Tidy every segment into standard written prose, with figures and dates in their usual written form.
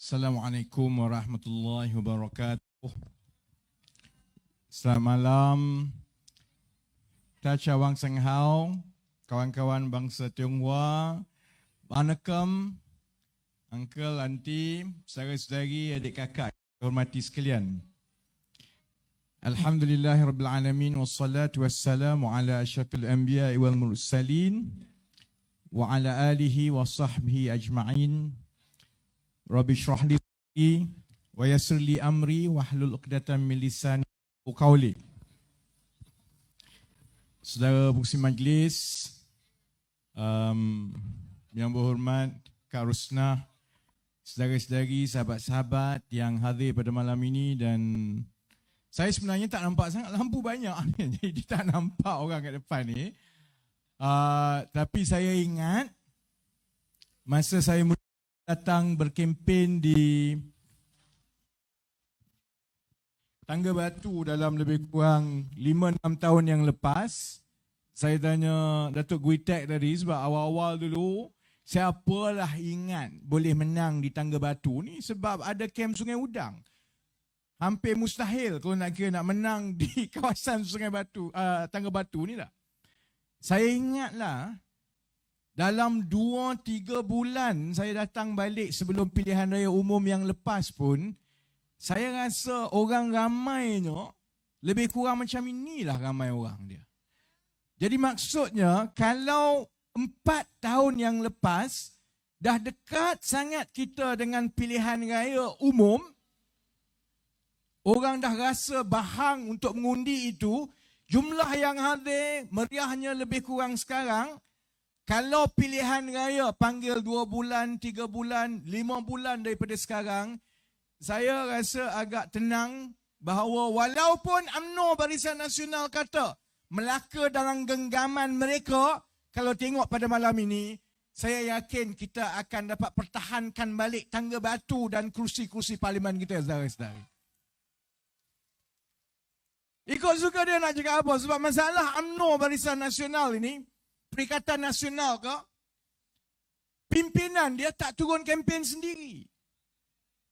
Assalamualaikum warahmatullahi wabarakatuh. Selamat malam. Tacha Wang Seng Hao, kawan-kawan bangsa Tionghoa, Manakam, uncle, auntie, saudara-saudari, adik kakak, hormati sekalian. Alhamdulillahirabbil alamin wassalatu wassalamu ala asyrafil anbiya'i wal mursalin wa ala alihi wa sahbihi ajma'in. Rabbi shrah li wa yassir li amri wahlul 'uqdatam min lisani qawli. Saudara pengurusi majlis, yang berhormat Kak Rusnah, saudara-saudari, sahabat-sahabat yang hadir pada malam ini, dan saya sebenarnya tak nampak sangat lampu banyak jadi tak nampak orang kat depan ni. Tapi saya ingat masa saya datang berkempen di Tangga Batu dalam lebih kurang 5-6 tahun yang lepas, saya tanya Datuk Guitek tadi, sebab awal-awal dulu siapalah ingat boleh menang di Tangga Batu ni, sebab ada kem Sungai Udang. Hampir mustahil kalau nak kira nak menang di kawasan Sungai Batu, Tangga Batu ni lah. Saya ingatlah dalam 2-3 bulan saya datang balik sebelum pilihan raya umum yang lepas pun, saya rasa orang ramainya lebih kurang macam inilah ramai orang dia. Jadi maksudnya kalau 4 tahun yang lepas dah dekat sangat kita dengan pilihan raya umum, orang dah rasa bahang untuk mengundi itu, jumlah yang hadir, meriahnya lebih kurang sekarang. Kalau pilihan raya panggil 2 bulan, 3 bulan, 5 bulan daripada sekarang, saya rasa agak tenang bahawa walaupun UMNO Barisan Nasional kata Melaka dalam genggaman mereka, kalau tengok pada malam ini, saya yakin kita akan dapat pertahankan balik Tangga Batu dan kursi-kursi parlimen kita, saudara-saudari. Ikut suka dia nak cakap apa, sebab masalah UMNO Barisan Nasional ini, Perikatan Nasional ke, pimpinan dia tak turun kempen sendiri.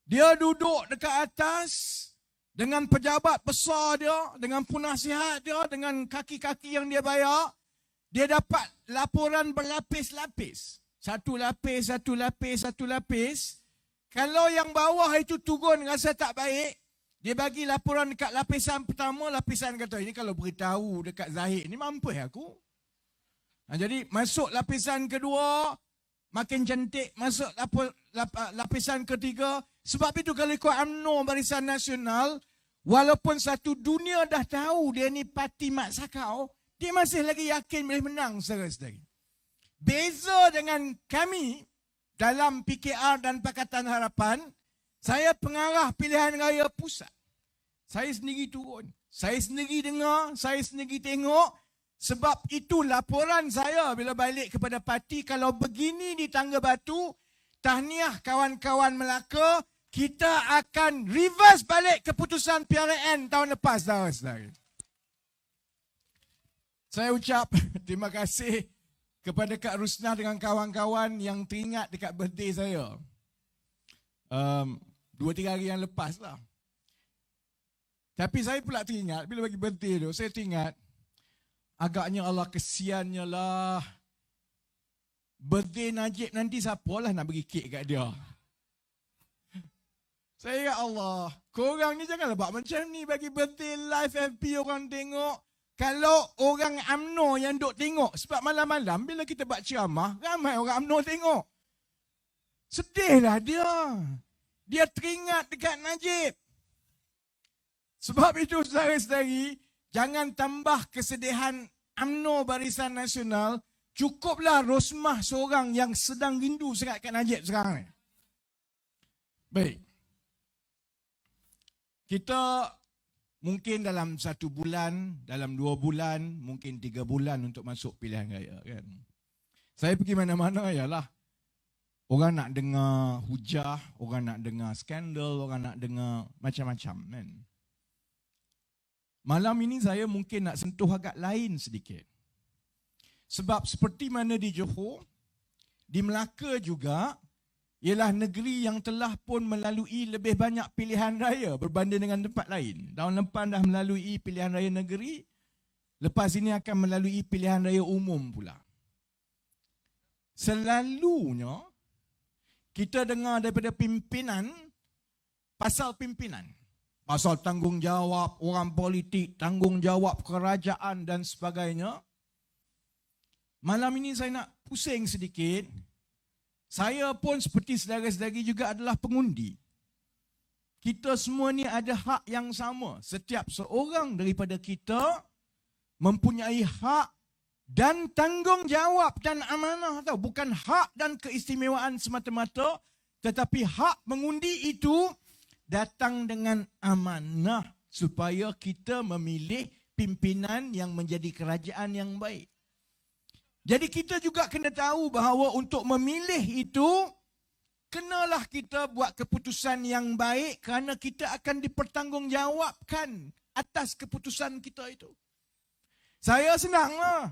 Dia duduk dekat atas dengan pejabat besar dia, dengan penasihat dia, dengan kaki-kaki yang dia bayar. Dia dapat laporan berlapis-lapis. Satu lapis, satu lapis, satu lapis. Kalau yang bawah itu turun rasa tak baik, dia bagi laporan dekat lapisan pertama, lapisan kata, ini kalau beritahu dekat Zahid ni mampus aku. Jadi masuk lapisan kedua, makin cantik. Masuk lapisan ketiga. Sebab itu kalau ikut UMNO Barisan Nasional, walaupun satu dunia dah tahu dia ni parti Mat Sakau, dia masih lagi yakin boleh menang, saudara-saudari. Beza dengan kami dalam PKR dan Pakatan Harapan, saya pengarah pilihan raya pusat. Saya sendiri turun. Saya sendiri dengar, saya sendiri tengok. Sebab itu laporan saya bila balik kepada parti, kalau begini di Tangga Batu, tahniah kawan-kawan Melaka, kita akan reverse balik keputusan PRN tahun lepas, saudara-saudara. Saya ucap terima kasih kepada Kak Rusnah dengan kawan-kawan yang teringat dekat birthday saya. 2-3 hari yang lepas lah. Tapi saya pula teringat, bila bagi birthday tu, saya teringat, agaknya Allah kesiannya lah. Birthday Najib nanti siapalah nak bagi kek kat dia. Saya ingat Allah, korang ni janganlah buat macam ni, bagi birthday live FB orang tengok. Kalau orang UMNO yang duk tengok, sebab malam-malam bila kita buat ceramah, ramai orang UMNO tengok. Sedihlah dia. Dia teringat dekat Najib. Sebab itu saudara-saudari, jangan tambah kesedihan UMNO Barisan Nasional, cukuplah Rosmah seorang yang sedang rindu sangat kat Najib sekarang ni. Baik. Kita mungkin dalam 1 bulan, dalam 2 bulan, mungkin 3 bulan untuk masuk pilihan raya, kan. Saya pergi mana-mana ialah orang nak dengar hujah, orang nak dengar skandal, orang nak dengar macam-macam, kan. Malam ini saya mungkin nak sentuh agak lain sedikit. Sebab seperti mana di Johor, di Melaka juga, ialah negeri yang telah pun melalui lebih banyak pilihan raya berbanding dengan tempat lain. Tahun depan dah melalui pilihan raya negeri, lepas ini akan melalui pilihan raya umum pula. Selalunya, kita dengar daripada pimpinan, pasal pimpinan. Pasal tanggungjawab orang politik, tanggungjawab kerajaan dan sebagainya. Malam ini saya nak pusing sedikit. Saya pun seperti saudara-saudari juga adalah pengundi. Kita semua ni ada hak yang sama. Setiap seorang daripada kita mempunyai hak dan tanggungjawab dan amanah. Bukan hak dan keistimewaan semata-mata, tetapi hak mengundi itu datang dengan amanah supaya kita memilih pimpinan yang menjadi kerajaan yang baik. Jadi kita juga kena tahu bahawa untuk memilih itu, kenalah kita buat keputusan yang baik kerana kita akan dipertanggungjawabkan atas keputusan kita itu. Saya senanglah.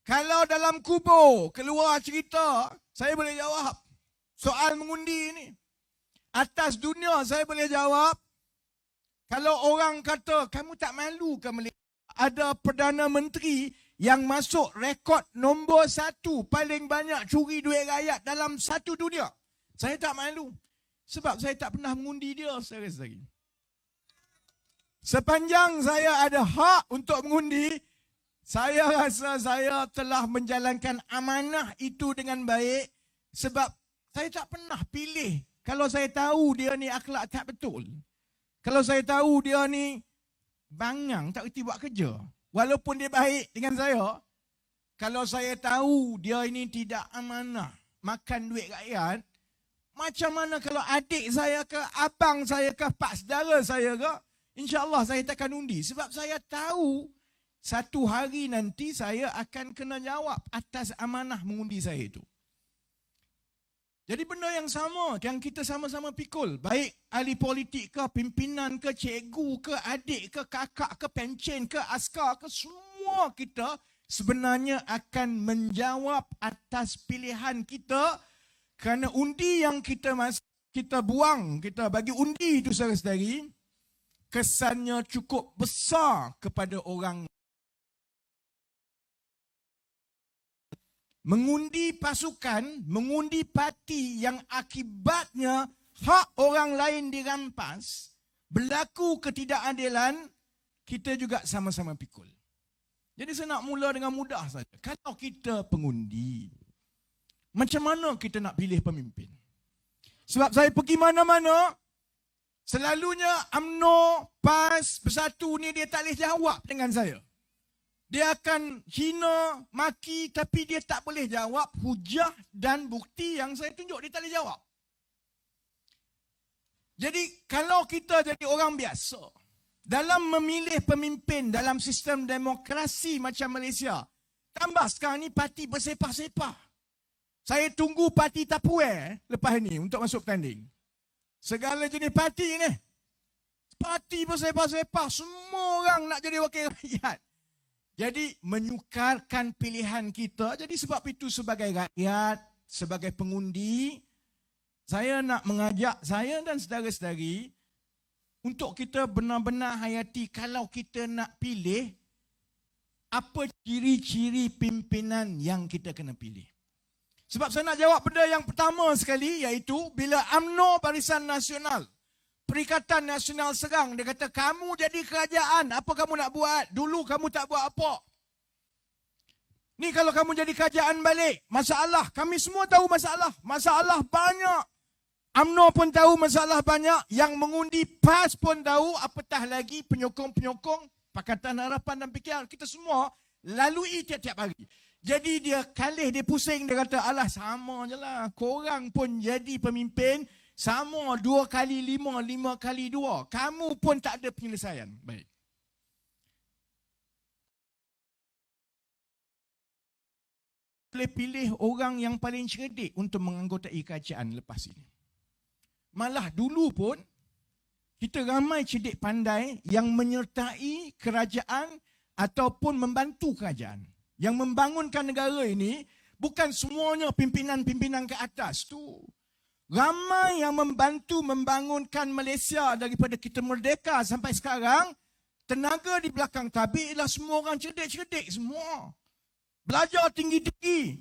Kalau dalam kubur keluar cerita, saya boleh jawab soal mengundi ini. Atas dunia saya boleh jawab. Kalau orang kata, kamu tak malu ke Malaysia? Ada Perdana Menteri yang masuk rekod nombor 1 paling banyak curi duit rakyat dalam satu dunia. Saya tak malu. Sebab saya tak pernah mengundi dia, saudara-saudari. Sepanjang saya ada hak untuk mengundi, saya rasa saya telah menjalankan amanah itu dengan baik. Sebab saya tak pernah pilih. Kalau saya tahu dia ni akhlak tak betul. Kalau saya tahu dia ni bangang, tak reti buat kerja. Walaupun dia baik dengan saya, kalau saya tahu dia ini tidak amanah, makan duit rakyat, macam mana kalau adik saya ke, abang saya ke, pak saudara saya ke, insya-Allah saya takkan undi. Sebab saya tahu satu hari nanti saya akan kena jawab atas amanah mengundi saya itu. Jadi benda yang sama yang kita sama-sama pikul. Baik ahli politik ke, pimpinan ke, cikgu ke, adik ke, kakak ke, pencen ke, askar ke, semua kita sebenarnya akan menjawab atas pilihan kita kerana undi yang kita buang, kita bagi undi itu saudara-saudari, kesannya cukup besar kepada orang. Mengundi pasukan, mengundi parti yang akibatnya hak orang lain dirampas, berlaku ketidakadilan, kita juga sama-sama pikul. Jadi saya nak mula dengan mudah saja. Kalau kita pengundi, macam mana kita nak pilih pemimpin? Sebab saya pergi mana-mana, selalunya UMNO, PAS, Bersatu ni dia tak boleh jawab dengan saya. Dia akan hina, maki, tapi dia tak boleh jawab hujah dan bukti yang saya tunjuk. Dia tak boleh jawab. Jadi kalau kita jadi orang biasa, dalam memilih pemimpin dalam sistem demokrasi macam Malaysia, tambah sekarang ni parti bersepah-sepah. Saya tunggu parti Tupperware lepas ni untuk masuk tanding. Segala jenis parti ni. Parti bersepah-sepah, semua orang nak jadi wakil rakyat. Jadi menyukarkan pilihan kita. Jadi sebab itu sebagai rakyat, sebagai pengundi, saya nak mengajak saya dan saudara-saudari untuk kita benar-benar hayati kalau kita nak pilih, apa ciri-ciri pimpinan yang kita kena pilih. Sebab saya nak jawab benda yang pertama sekali, iaitu bila UMNO Barisan Nasional, Perikatan Nasional serang, dia kata, kamu jadi kerajaan, apa kamu nak buat? Dulu kamu tak buat apa. Ni kalau kamu jadi kerajaan balik, masalah, kami semua tahu masalah. Masalah banyak. UMNO pun tahu masalah banyak. Yang mengundi PAS pun tahu, apatah lagi penyokong-penyokong Pakatan Harapan dan PKR. Kita semua lalui tiap-tiap hari. Jadi dia kalih, dia pusing, dia kata, alah sama je lah. Korang pun jadi pemimpin, sama 2 kali 5, 5 kali 2. Kamu pun tak ada penyelesaian. Baik. Boleh pilih orang yang paling cerdik untuk menganggotai kerajaan lepas ini. Malah dulu pun, kita ramai cerdik pandai yang menyertai kerajaan ataupun membantu kerajaan. Yang membangunkan negara ini, bukan semuanya pimpinan-pimpinan ke atas tu. Ramai yang membantu membangunkan Malaysia daripada kita merdeka sampai sekarang. Tenaga di belakang tabik ialah semua orang cerdik-cerdik semua. Belajar tinggi-tinggi.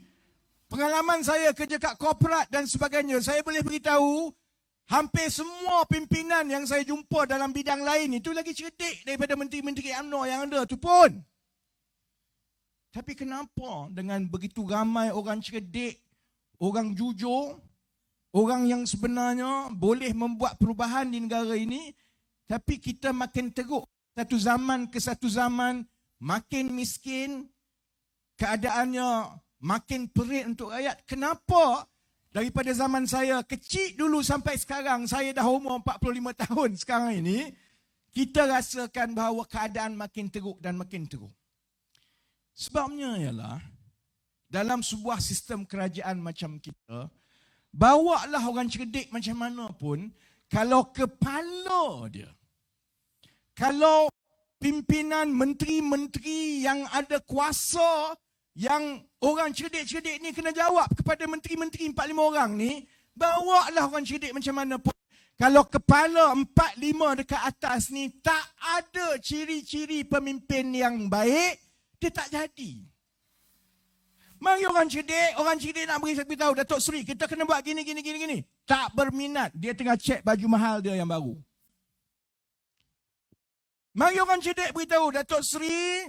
Pengalaman saya kerja kat korporat dan sebagainya, saya boleh beritahu hampir semua pimpinan yang saya jumpa dalam bidang lain itu lagi cerdik daripada menteri-menteri UMNO yang ada tu pun. Tapi kenapa dengan begitu ramai orang cerdik, orang jujur, orang yang sebenarnya boleh membuat perubahan di negara ini, tapi kita makin teruk satu zaman ke satu zaman, makin miskin, keadaannya makin perit untuk rakyat. Kenapa daripada zaman saya kecil dulu sampai sekarang, saya dah umur 45 tahun sekarang ini, kita rasakan bahawa keadaan makin teruk dan makin teruk. Sebabnya ialah, dalam sebuah sistem kerajaan macam kita, bawalah orang cerdik macam mana pun, kalau kepala dia, kalau pimpinan menteri-menteri yang ada kuasa, yang orang cerdik-cerdik ni kena jawab kepada menteri-menteri 4-5 orang ni, bawalah orang cerdik macam mana pun. Kalau kepala 4-5 dekat atas ni tak ada ciri-ciri pemimpin yang baik, dia tak jadi. Mari orang cerdik nak beritahu, Datuk Seri, kita kena buat gini. Tak berminat, dia tengah cek baju mahal dia yang baru. Mari orang cerdik beritahu, Datuk Seri,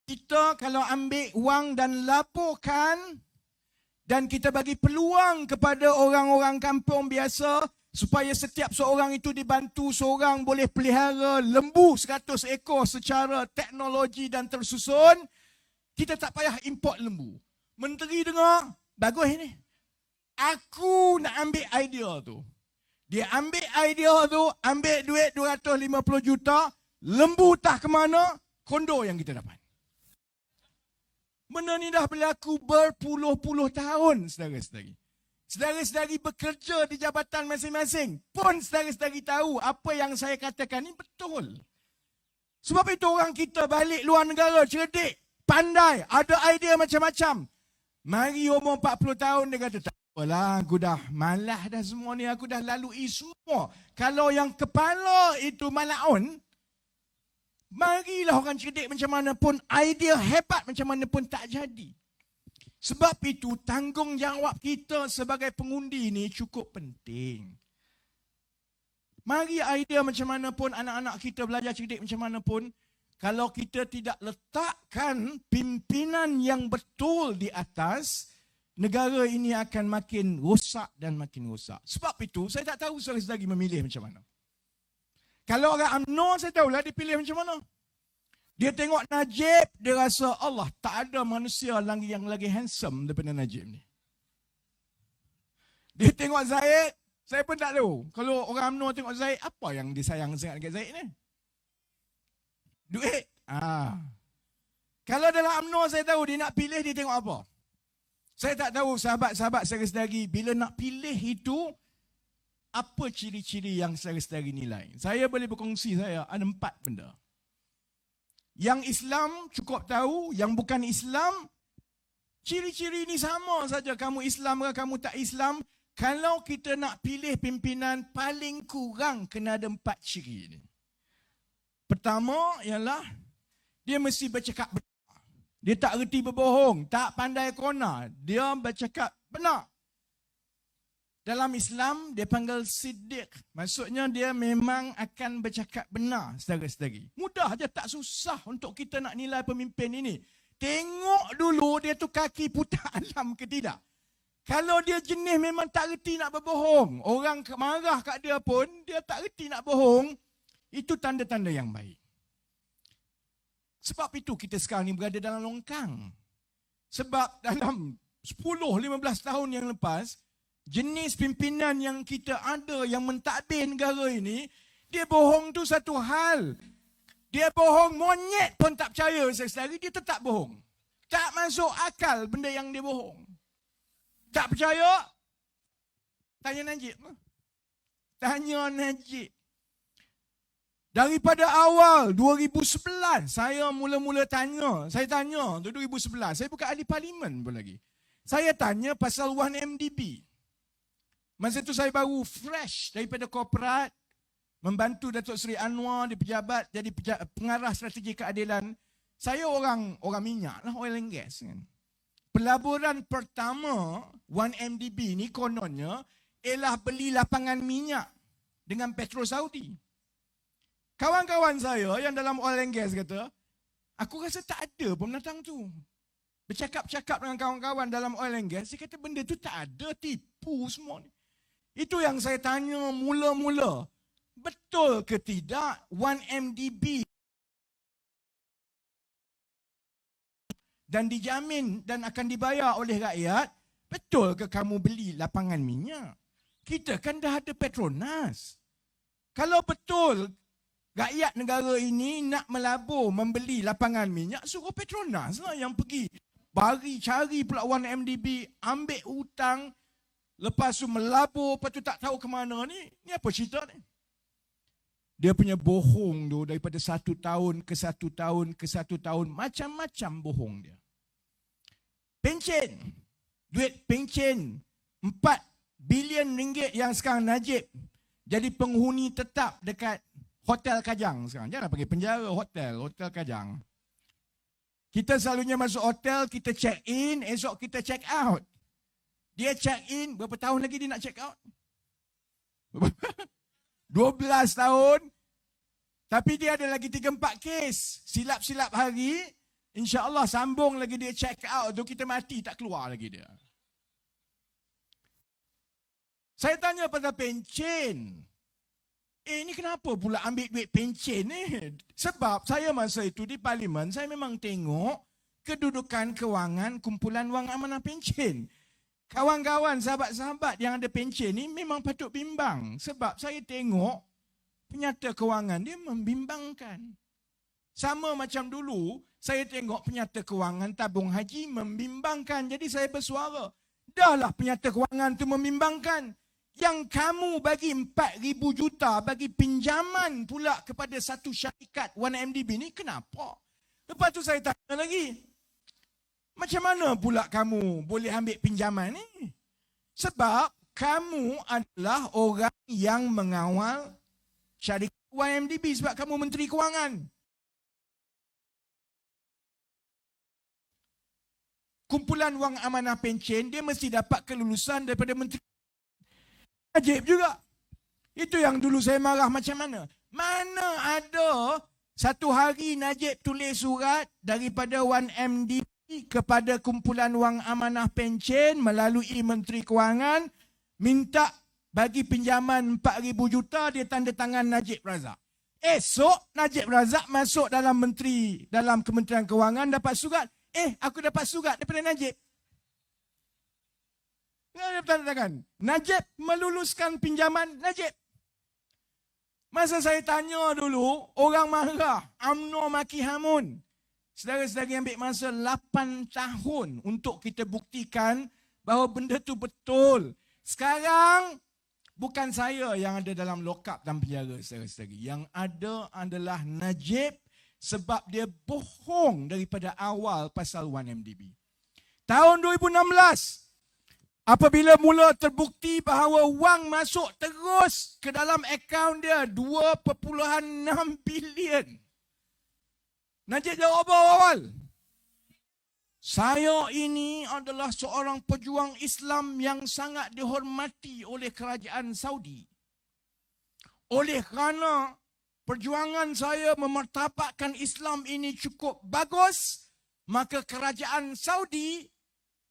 kita kalau ambil wang dan laporkan dan kita bagi peluang kepada orang-orang kampung biasa supaya setiap seorang itu dibantu seorang boleh pelihara lembu 100 ekor secara teknologi dan tersusun, kita tak payah import lembu. Menteri dengar, bagus ni. Aku nak ambil idea tu. Dia ambil idea tu, ambil duit 250 juta, lembu tak ke mana, kondo yang kita dapat. Benda ni dah berlaku berpuluh-puluh tahun, saudara-saudari. Saudara-saudari bekerja di jabatan masing-masing, pun saudara-saudari tahu apa yang saya katakan ni betul. Sebab itu orang kita balik luar negara, cerdik, pandai, ada idea macam-macam. Mari umur 40 tahun, dia kata, tak apalah, aku dah malah dah semua ni, aku dah lalui semua. Kalau yang kepala itu malaun, marilah orang cerdik macam mana pun, idea hebat macam mana pun tak jadi. Sebab itu tanggungjawab kita sebagai pengundi ni cukup penting. Mari idea macam mana pun, anak-anak kita belajar cerdik macam mana pun, kalau kita tidak letakkan pimpinan yang betul di atas, negara ini akan makin rosak dan makin rosak. Sebab itu saya tak tahu saudara-saudari memilih macam mana. Kalau orang UMNO, saya tahulah dia pilih macam mana. Dia tengok Najib, dia rasa Allah, tak ada manusia lagi yang lagi handsome daripada Najib ni. Dia tengok Zaid, saya pun tak tahu. Kalau orang UMNO tengok Zaid, apa yang disayang sangat dekat Zaid ni? Duit. Kalau dalam UMNO saya tahu dia nak pilih, dia tengok apa? Saya tak tahu sahabat-sahabat saudara-saudari, bila nak pilih itu, apa ciri-ciri yang saudara-saudari nilai? Saya boleh berkongsi, saya ada 4 benda. Yang Islam cukup tahu, yang bukan Islam, ciri-ciri ini sama saja. Kamu Islam ke kamu tak Islam, kalau kita nak pilih pimpinan, paling kurang kena ada 4 ciri ini. Pertama ialah, dia mesti bercakap benar. Dia tak reti berbohong, tak pandai kona, dia bercakap benar. Dalam Islam, dia panggil siddiq. Maksudnya dia memang akan bercakap benar, saudara-saudari. Mudah je, tak susah untuk kita nak nilai pemimpin ini. Tengok dulu dia tu kaki putar alam ke tidak. Kalau dia jenis memang tak reti nak berbohong, orang marah kat dia pun, dia tak reti nak bohong, itu tanda-tanda yang baik. Sebab itu kita sekarang ni berada dalam longkang. Sebab dalam 10-15 tahun yang lepas, jenis pimpinan yang kita ada yang mentadbir negara ini, dia bohong tu satu hal. Dia bohong, monyet pun tak percaya saudara, dia tetap bohong. Tak masuk akal benda yang dia bohong. Tak percaya? Tanya Najib. Tanya Najib. Daripada awal 2011, saya mula-mula tanya. Saya tanya tu 2011, saya bukan ahli parlimen pun lagi. Saya tanya pasal 1MDB. Masa itu saya baru fresh daripada korporat, membantu Datuk Seri Anwar di pejabat jadi pengarah strategi keadilan. Saya orang minyak lah, oil and gas kan. Pelaburan pertama 1MDB ni kononnya ialah beli lapangan minyak dengan Petro Saudi. Kawan-kawan saya yang dalam oil and gas kata, aku rasa tak ada pun pendatang tu. Bercakap-cakap dengan kawan-kawan dalam oil and gas, dia kata benda tu tak ada, tipu semua ni. Itu yang saya tanya mula-mula. Betul ke tidak 1MDB dan dijamin dan akan dibayar oleh rakyat? Betul ke kamu beli lapangan minyak? Kita kan dah ada Petronas. Kalau betul rakyat negara ini nak melabur membeli lapangan minyak, suruh Petronas lah yang pergi. Cari pula 1MDB, ambil hutang, lepas tu melabur, lepas tu tak tahu ke mana ni. Ni apa cerita ni? Dia punya bohong tu daripada 1 tahun ke 1 tahun ke 1 tahun. Macam-macam bohong dia. Pencen. Duit pencen 4 bilion ringgit yang sekarang Najib jadi penghuni tetap dekat Hotel Kajang sekarang. Jangan pergi penjara, Hotel Kajang. Kita selalunya masuk hotel, kita check in, esok kita check out. Dia check in, berapa tahun lagi dia nak check out? 12 tahun. Tapi dia ada lagi 3-4 kes. Silap-silap hari, insya-Allah sambung lagi dia check out tu, kita mati tak keluar lagi dia. Saya tanya pasal pencen. Ini kenapa pula ambil duit pencen ni? Sebab saya masa itu di parlimen, saya memang tengok kedudukan kewangan kumpulan wang amanah pencen. Kawan-kawan, sahabat-sahabat yang ada pencen ni memang patut bimbang. Sebab saya tengok penyata kewangan dia membimbangkan. Sama macam dulu, saya tengok penyata kewangan tabung haji membimbangkan. Jadi saya bersuara, dahlah penyata kewangan tu membimbangkan. Yang kamu bagi 4,000 juta bagi pinjaman pula kepada satu syarikat 1MDB ni, kenapa? Lepas tu saya tanya lagi, macam mana pula kamu boleh ambil pinjaman ni? Sebab kamu adalah orang yang mengawal syarikat 1MDB sebab kamu Menteri Kewangan. Kumpulan wang amanah pencen, dia mesti dapat kelulusan daripada Menteri Najib juga. Itu yang dulu saya marah macam mana. Mana ada satu hari Najib tulis surat daripada 1MDB kepada kumpulan wang amanah pencen melalui Menteri Kewangan minta bagi pinjaman 4,000 juta, dia tanda tangan Najib Razak. Esok Najib Razak masuk dalam Kementerian Kewangan dapat surat. Aku dapat surat daripada Najib. Tanda tangan. Najib meluluskan pinjaman Najib. Masa saya tanya dulu, orang marah, UMNO maki hamun. Saudara-saudara ambil masa 8 tahun untuk kita buktikan bahawa benda tu betul. Sekarang, bukan saya yang ada dalam lokap dan penjara, saudara-saudara. Yang ada adalah Najib sebab dia bohong daripada awal pasal 1MDB. Tahun 2016, apabila mula terbukti bahawa wang masuk terus ke dalam akaun dia 2.6 bilion. Najib jawab apa awal? Saya ini adalah seorang pejuang Islam yang sangat dihormati oleh kerajaan Saudi. Oleh kerana perjuangan saya memartabatkan Islam ini cukup bagus, maka kerajaan Saudi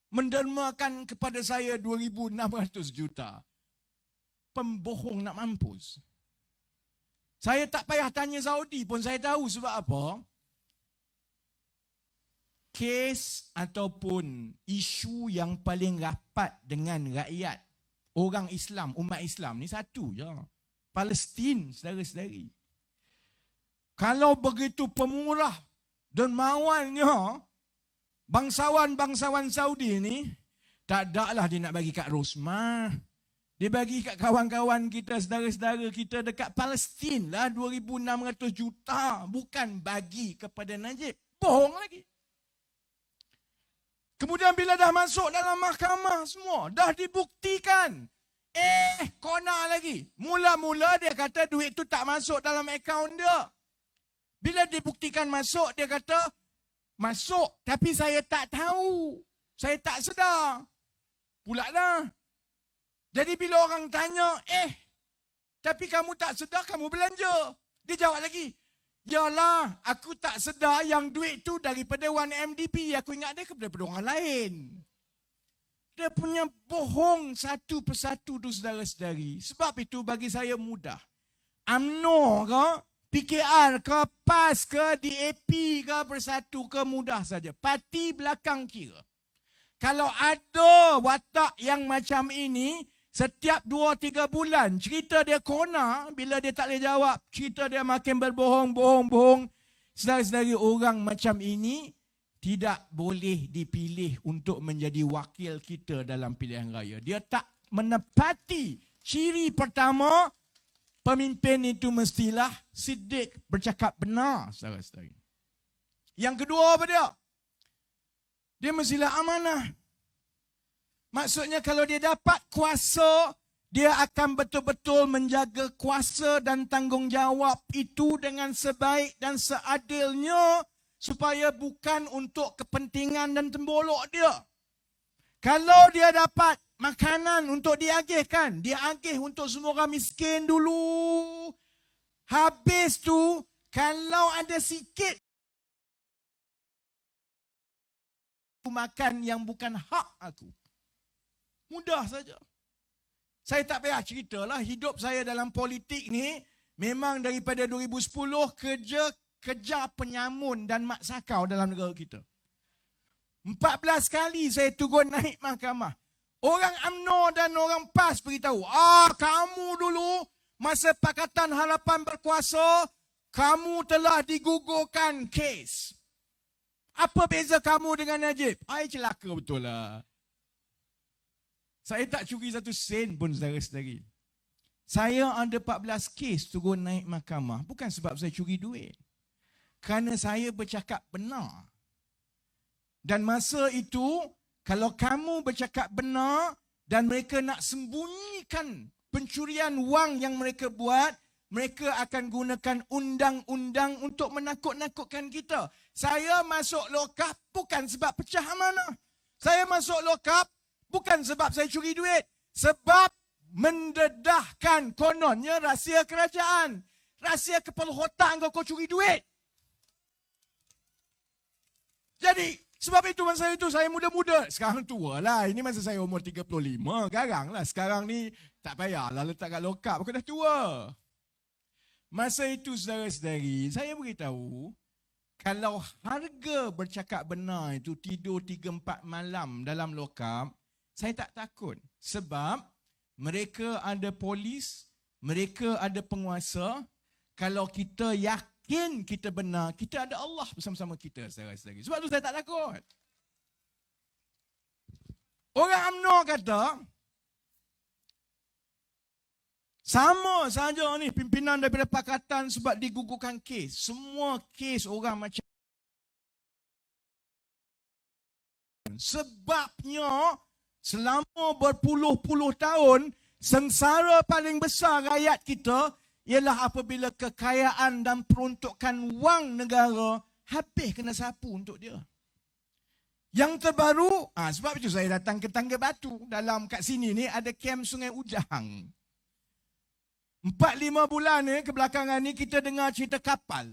mendermakan kepada saya 2,600 juta. Pembohong nak mampus. Saya tak payah tanya Saudi pun saya tahu sebab apa. Kes ataupun isu yang paling rapat dengan rakyat, orang Islam, umat Islam ni satu je. Palestin, saudara-saudari. Kalau begitu pemurah dan mawalnya bangsawan-bangsawan Saudi ni, tak adalah dia nak bagi kat Rosmah. Dia bagi kat kawan-kawan kita, saudara-saudara kita dekat Palestin lah 2,600 juta. Bukan bagi kepada Najib. Bohong lagi. Kemudian bila dah masuk dalam mahkamah semua, dah dibuktikan. Kona lagi. Mula-mula dia kata duit tu tak masuk dalam akaun dia. Bila dibuktikan masuk, dia kata, masuk tapi saya tak tahu. Saya tak sedar. Pula dah. Jadi bila orang tanya, tapi kamu tak sedar, kamu belanja. Dia jawab lagi, yalah, aku tak sedar yang duit tu daripada 1MDB. Aku ingat dia daripada orang lain. Dia punya bohong satu persatu tu saudara-saudari. Sebab itu bagi saya mudah. UMNO ke, PKR ke, PAS ke, DAP ke, Bersatu ke, mudah saja. Parti belakang kira. Kalau ada watak yang macam ini, setiap 2-3 bulan, cerita dia kona, bila dia tak boleh jawab, cerita dia makin berbohong. Saudara-saudari, orang macam ini tidak boleh dipilih untuk menjadi wakil kita dalam pilihan raya. Dia tak menepati ciri pertama, pemimpin itu mestilah siddiq, bercakap benar, saudara-saudari. Yang kedua apa dia? Dia mestilah amanah. Maksudnya kalau dia dapat kuasa, dia akan betul-betul menjaga kuasa dan tanggungjawab itu dengan sebaik dan seadilnya, supaya bukan untuk kepentingan dan tembolok dia. Kalau dia dapat makanan untuk diagihkan, dia agih untuk semua orang miskin dulu. Habis tu, kalau ada sikit makan yang bukan hak aku. Mudah saja. Saya tak payah ceritalah, hidup saya dalam politik ni memang daripada 2010 kejar penyamun dan mak sakau dalam negara kita. 14 kali saya turun naik mahkamah. Orang UMNO dan orang PAS beritahu, kamu dulu masa Pakatan Harapan berkuasa, kamu telah digugurkan kes. Apa beza kamu dengan Najib? Celaka betul lah. Saya tak curi satu sen pun, saudara-saudari. Saya ada 14 kes turun naik mahkamah. Bukan sebab saya curi duit. Kerana saya bercakap benar. Dan masa itu, kalau kamu bercakap benar dan mereka nak sembunyikan pencurian wang yang mereka buat, mereka akan gunakan undang-undang untuk menakut-nakutkan kita. Saya masuk lokap bukan sebab pecah amanah. Saya masuk lokap bukan sebab saya curi duit. Sebab mendedahkan kononnya rahsia kerajaan. Rahsia kepala otak kau curi duit. Jadi, sebab itu masa itu saya muda-muda. Sekarang tua lah. Ini masa saya umur 35. Garang lah. Sekarang ni tak payahlah letak kat lokap. Aku dah tua. Masa itu saudara-saudari, saya beritahu, kalau harga bercakap benar itu tidur 3-4 malam dalam lokap, saya tak takut. Sebab mereka ada polis, mereka ada penguasa. Kalau kita yakin kita benar, kita ada Allah bersama-sama kita, saudara-saudari. Sebab tu saya tak takut. Orang UMNO kata, sama saja ni pimpinan daripada pakatan sebab digugurkan kes. Semua kes orang macam. Sebabnya, selama berpuluh-puluh tahun, sengsara paling besar rakyat kita ialah apabila kekayaan dan peruntukan wang negara habis kena sapu untuk dia. Yang terbaru, sebab itu saya datang ke Tangga Batu. Dalam kat sini ni ada kem Sungai Ujang. 4-5 bulan ni kebelakangan ni kita dengar cerita kapal.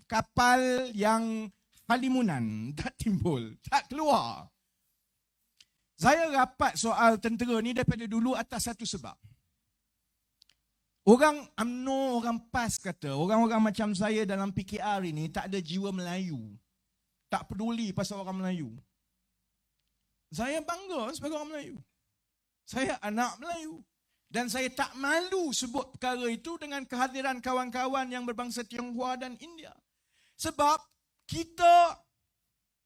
Kapal yang halimunan tak timbul, tak keluar. Saya rapat soal tentera ni daripada dulu atas satu sebab. Orang UMNO, orang PAS kata, orang-orang macam saya dalam PKR ini tak ada jiwa Melayu. Tak peduli pasal orang Melayu. Saya bangga sebagai orang Melayu. Saya anak Melayu. Dan saya tak malu sebut perkara itu dengan kehadiran kawan-kawan yang berbangsa Tionghoa dan India. Sebab kita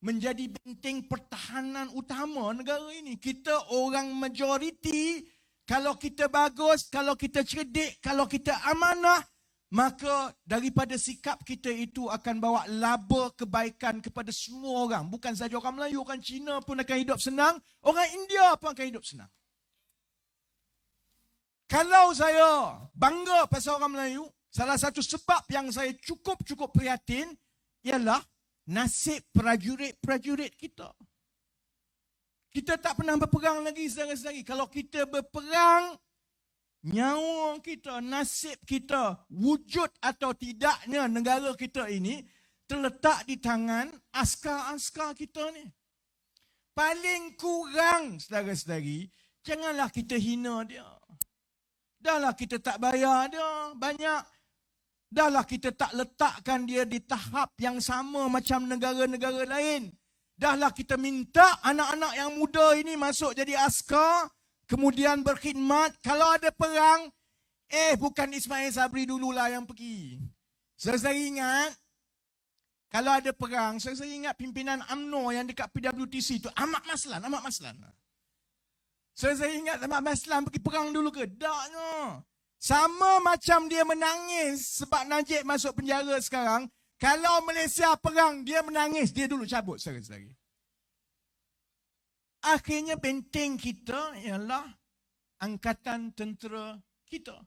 menjadi benteng pertahanan utama negara ini. Kita orang majoriti. Kalau kita bagus, kalau kita cerdik, kalau kita amanah, maka daripada sikap kita itu akan bawa laba kebaikan kepada semua orang. Bukan saja orang Melayu, orang Cina pun akan hidup senang, orang India pun akan hidup senang. Kalau saya bangga pasal orang Melayu, salah satu sebab yang saya cukup prihatin ialah nasib prajurit-prajurit kita. Kita tak pernah berperang lagi, saudara-saudari. Kalau kita berperang, nyawa kita, nasib kita, wujud atau tidaknya negara kita ini terletak di tangan askar-askar kita ni. Paling kurang, saudara-saudari, janganlah kita hina dia. Dahlah kita tak bayar dia banyak. Dahlah kita tak letakkan dia di tahap yang sama macam negara-negara lain. Dahlah kita minta anak-anak yang muda ini masuk jadi askar, kemudian berkhidmat. Kalau ada perang, bukan Ismail Sabri dululah yang pergi. Saya ingat, kalau ada perang, saya ingat pimpinan UMNO yang dekat PWTC itu, Ahmad Maslan. Saya ingat Ahmad Maslan pergi perang dulu ke? Taknya. Sama macam dia menangis sebab Najib masuk penjara sekarang. Kalau Malaysia perang, dia menangis. Dia dulu cabut, saudara-saudari. Akhirnya benteng kita ialah angkatan tentera kita.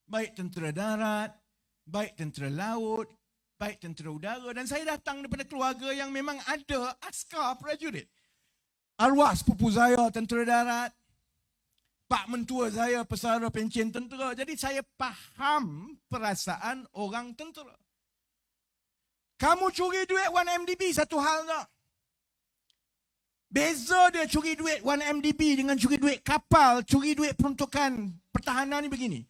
Baik tentera darat, baik tentera laut, baik tentera udara. Dan saya datang daripada keluarga yang memang ada askar prajurit. Arwah sepupu saya tentera darat. Pak mentua saya pesara pencen tentera. Jadi saya faham perasaan orang tentera. Kamu curi duit 1MDB satu hal tak? Beza dia curi duit 1MDB dengan curi duit kapal, curi duit peruntukan pertahanan ni begini.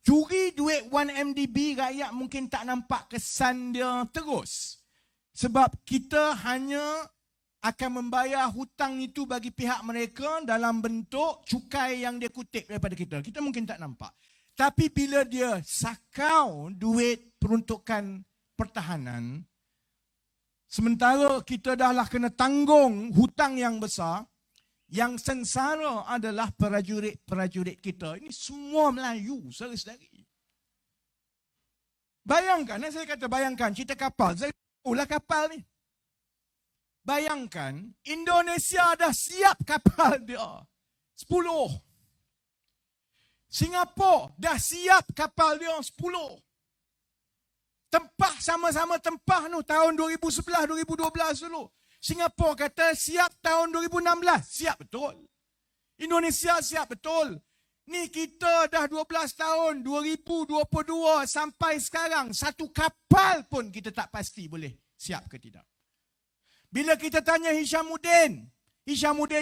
Curi duit 1MDB rakyat mungkin tak nampak kesan dia terus. Sebab kita hanya akan membayar hutang itu bagi pihak mereka dalam bentuk cukai yang dia kutip daripada kita. Kita mungkin tak nampak. Tapi bila dia sakau duit peruntukan pertahanan, sementara kita dahlah kena tanggung hutang yang besar, yang sengsara adalah prajurit-prajurit kita. Ini semua Melayu, saudara-saudari. Bayangkan, saya kata bayangkan, cerita kapal. Saya tahulah kapal ni. Bayangkan, Indonesia dah siap kapal dia. 10. Singapura dah siap kapal dia 10. Tempah sama-sama tempah tu tahun 2011, 2012 dulu. Singapura kata siap tahun 2016. Siap betul. Indonesia siap betul. Ni kita dah 12 tahun, 2022 sampai sekarang. Satu kapal pun kita tak pasti boleh siap ke tidak. Bila kita tanya Hishamuddin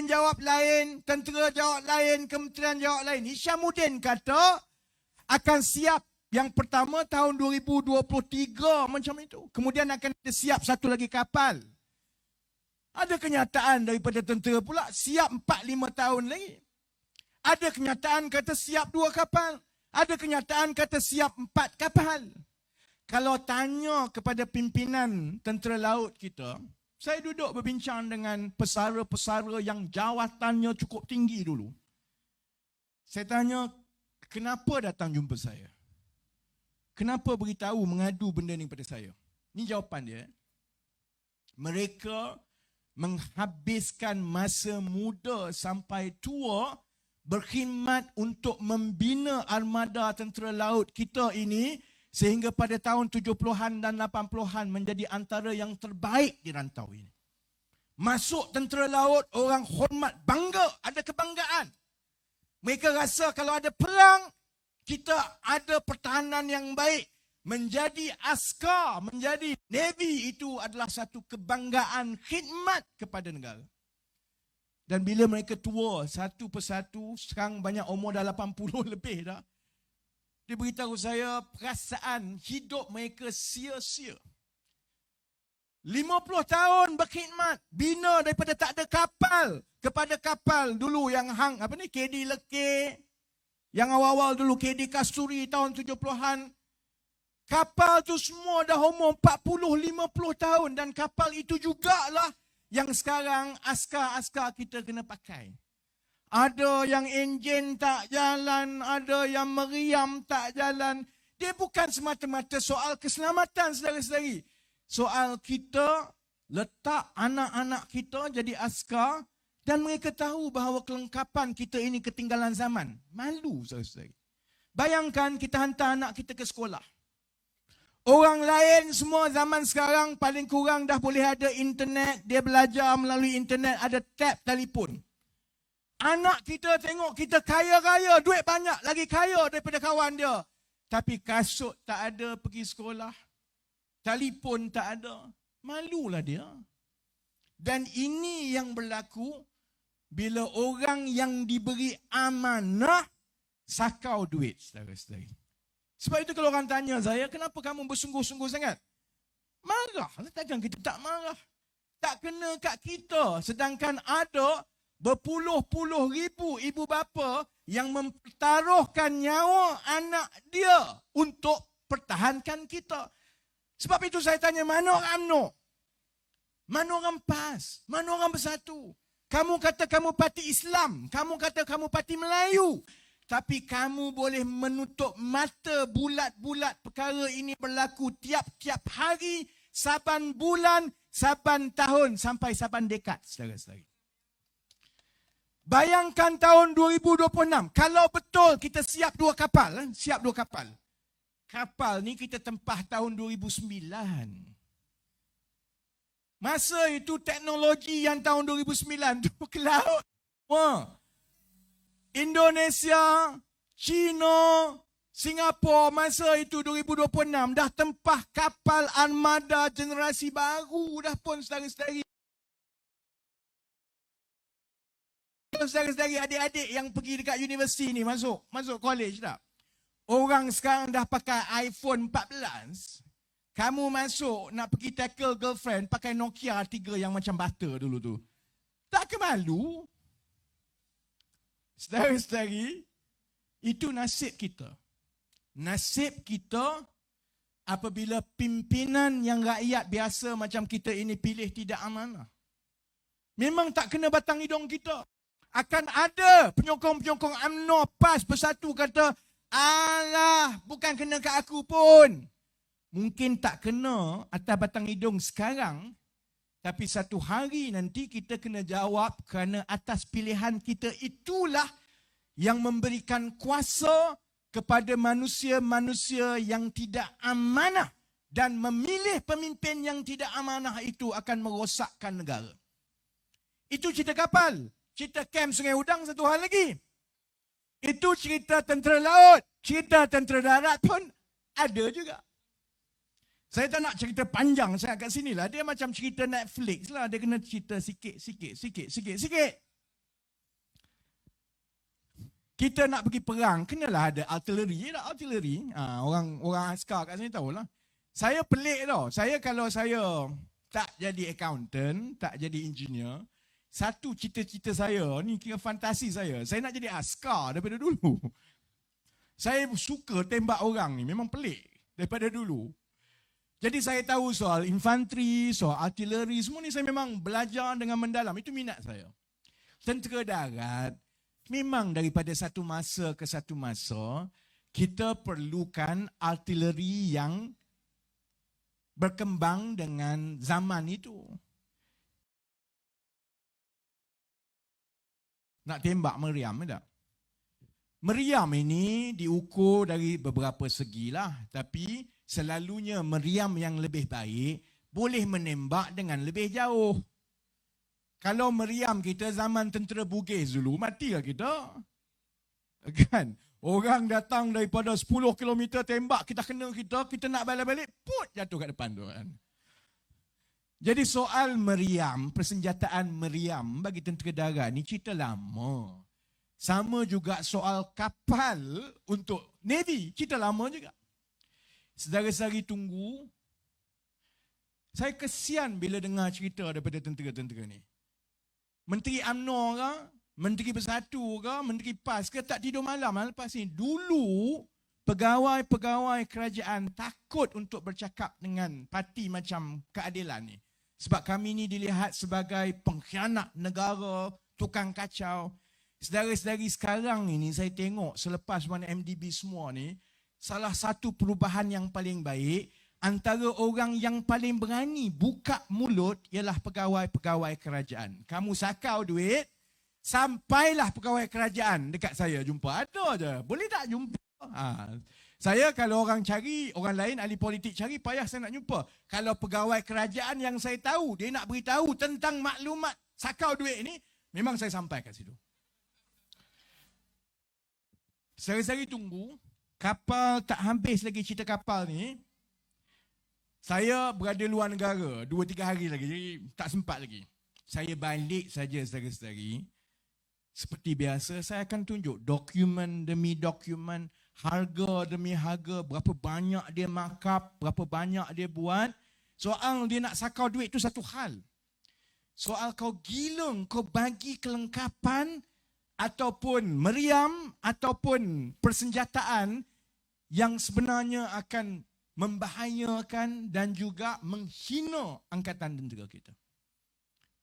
jawab lain, tentera jawab lain, kementerian jawab lain. Hishamuddin kata akan siap yang pertama tahun 2023 macam itu. Kemudian akan siap satu lagi kapal. Ada kenyataan daripada tentera pula siap 4-5 tahun lagi. Ada kenyataan kata siap 2 kapal. Ada kenyataan kata siap 4 kapal. Kalau tanya kepada pimpinan tentera laut kita, saya duduk berbincang dengan pesara-pesara yang jawatannya cukup tinggi dulu. Saya tanya, kenapa datang jumpa saya? Kenapa beritahu, mengadu benda ni pada saya? Ini jawapan dia. Mereka menghabiskan masa muda sampai tua berkhidmat untuk membina armada tentera laut kita ini sehingga pada tahun 70-an dan 80-an menjadi antara yang terbaik di rantau ini. Masuk tentera laut, orang hormat, bangga, ada kebanggaan. Mereka rasa kalau ada perang, kita ada pertahanan yang baik. Menjadi askar, menjadi Navy itu adalah satu kebanggaan khidmat kepada negara. Dan bila mereka tua, satu persatu, sekarang banyak umur dah 80 lebih dah. Dia beritahu saya perasaan hidup mereka sia-sia. 50 tahun berkhidmat, bina daripada tak ada kapal kepada kapal dulu yang KD Lekir, yang awal-awal dulu KD Kasturi tahun 70-an. Kapal tu semua dah umur 40-50 tahun dan kapal itu jugalah yang sekarang askar-askar kita kena pakai. Ada yang enjin tak jalan, ada yang meriam tak jalan. Dia bukan semata-mata soal keselamatan, saudara-saudari. Soal kita letak anak-anak kita jadi askar dan mereka tahu bahawa kelengkapan kita ini ketinggalan zaman. Malu, saudara-saudari. Bayangkan kita hantar anak kita ke sekolah. Orang lain semua zaman sekarang paling kurang dah boleh ada internet. Dia belajar melalui internet, ada tab telefon. Anak kita tengok kita kaya-kaya, duit banyak, lagi kaya daripada kawan dia. Tapi kasut tak ada pergi sekolah. Telefon tak ada. Malulah dia. Dan ini yang berlaku bila orang yang diberi amanah sakau duit, saudara-saudari. Sebab itu kalau orang tanya saya, kenapa kamu bersungguh-sungguh sangat? Marah. Takkan kita tak marah. Tak kena kat kita. Sedangkan ada berpuluh-puluh ribu ibu bapa yang mempertaruhkan nyawa anak dia untuk pertahankan kita. Sebab itu saya tanya, mana orang UMNO? Mana orang PAS? Mana orang Bersatu? Kamu kata kamu parti Islam. Kamu kata kamu parti Melayu. Tapi kamu boleh menutup mata bulat-bulat perkara ini berlaku tiap-tiap hari, saban bulan, saban tahun, sampai saban dekad, saudara-saudari. Bayangkan tahun 2026, kalau betul kita siap 2 kapal, siap 2 kapal. Kapal ni kita tempah tahun 2009. Masa itu teknologi yang tahun 2009 tu ke laut. Wah. Indonesia, China, Singapura masa itu 2026 dah tempah kapal armada generasi baru dah pun, saudara-saudari. Saudara-saudari, adik-adik yang pergi dekat universiti ni masuk college tak? Orang sekarang dah pakai iPhone 14. Kamu masuk nak pergi tackle girlfriend pakai Nokia 3 yang macam butter dulu tu. Tak ke malu? Saudara-saudari, itu nasib kita. Nasib kita apabila pimpinan yang rakyat biasa macam kita ini pilih tidak amanah. Memang tak kena batang hidung kita. Akan ada penyokong-penyokong UMNO, PAS, Bersatu kata, alah, bukan kena kat aku pun. Mungkin tak kena atas batang hidung sekarang, tapi satu hari nanti kita kena jawab kerana atas pilihan kita itulah yang memberikan kuasa kepada manusia-manusia yang tidak amanah dan memilih pemimpin yang tidak amanah itu akan merosakkan negara. Itu cerita kapal. Cerita kem Sungai Udang satu hal lagi. Itu cerita tentera laut. Cerita tentera darat pun ada juga. Saya tak nak cerita panjang saya kat sini lah. Dia macam cerita Netflix lah. Dia kena cerita sikit. Kita nak pergi perang, kenalah ada artileri. Orang askar kat sini tahulah. Saya pelik tau. Kalau saya tak jadi accountant, tak jadi engineer, satu cita-cita saya, ni kira fantasi saya nak jadi askar daripada dulu. Saya suka tembak orang ni, memang pelik daripada dulu. Jadi saya tahu soal infanteri, soal artileri, semua ni saya memang belajar dengan mendalam. Itu minat saya. Tentera darat, memang daripada satu masa ke satu masa, kita perlukan artileri yang berkembang dengan zaman itu. Nak tembak meriam tak? Meriam ini diukur dari beberapa segi lah. Tapi selalunya meriam yang lebih baik boleh menembak dengan lebih jauh. Kalau meriam kita zaman tentera Bugis dulu, matilah kita. Kan? Orang datang daripada 10 km tembak, kita kena kita nak balik-balik, put jatuh kat depan tu kan. Jadi soal meriam, persenjataan meriam bagi tentera darat ni cerita lama. Sama juga soal kapal untuk Navy, cerita lama juga. Saudara-saudari tunggu. Saya kesian bila dengar cerita daripada tentera-tentera ni. Menteri UMNO ke, Menteri Bersatu ke, Menteri PAS ke tak tidur malam lepas ni. Dulu pegawai-pegawai kerajaan takut untuk bercakap dengan parti macam Keadilan ni. Sebab kami ni dilihat sebagai pengkhianat negara, tukang kacau. Saudara-saudari sekarang ini saya tengok selepas mana MDB semua ni, salah satu perubahan yang paling baik, antara orang yang paling berani buka mulut ialah pegawai-pegawai kerajaan. Kamu sakau duit, sampailah pegawai kerajaan dekat saya jumpa. Ada je. Boleh tak jumpa? Saya kalau orang cari, orang lain ahli politik cari, payah saya nak jumpa. Kalau pegawai kerajaan yang saya tahu, dia nak beritahu tentang maklumat sakau duit ni, memang saya sampai kat situ. Sehari-hari tunggu, kapal tak habis lagi cerita kapal ni. Saya berada luar negara, 2-3 hari lagi, jadi tak sempat lagi. Saya balik saja sehari-hari. Seperti biasa, saya akan tunjuk dokumen demi dokumen, harga demi harga, berapa banyak dia markup, berapa banyak dia buat. Soal dia nak sakau duit tu satu hal. Soal kau gila, kau bagi kelengkapan ataupun meriam ataupun persenjataan yang sebenarnya akan membahayakan dan juga menghina angkatan tentera kita.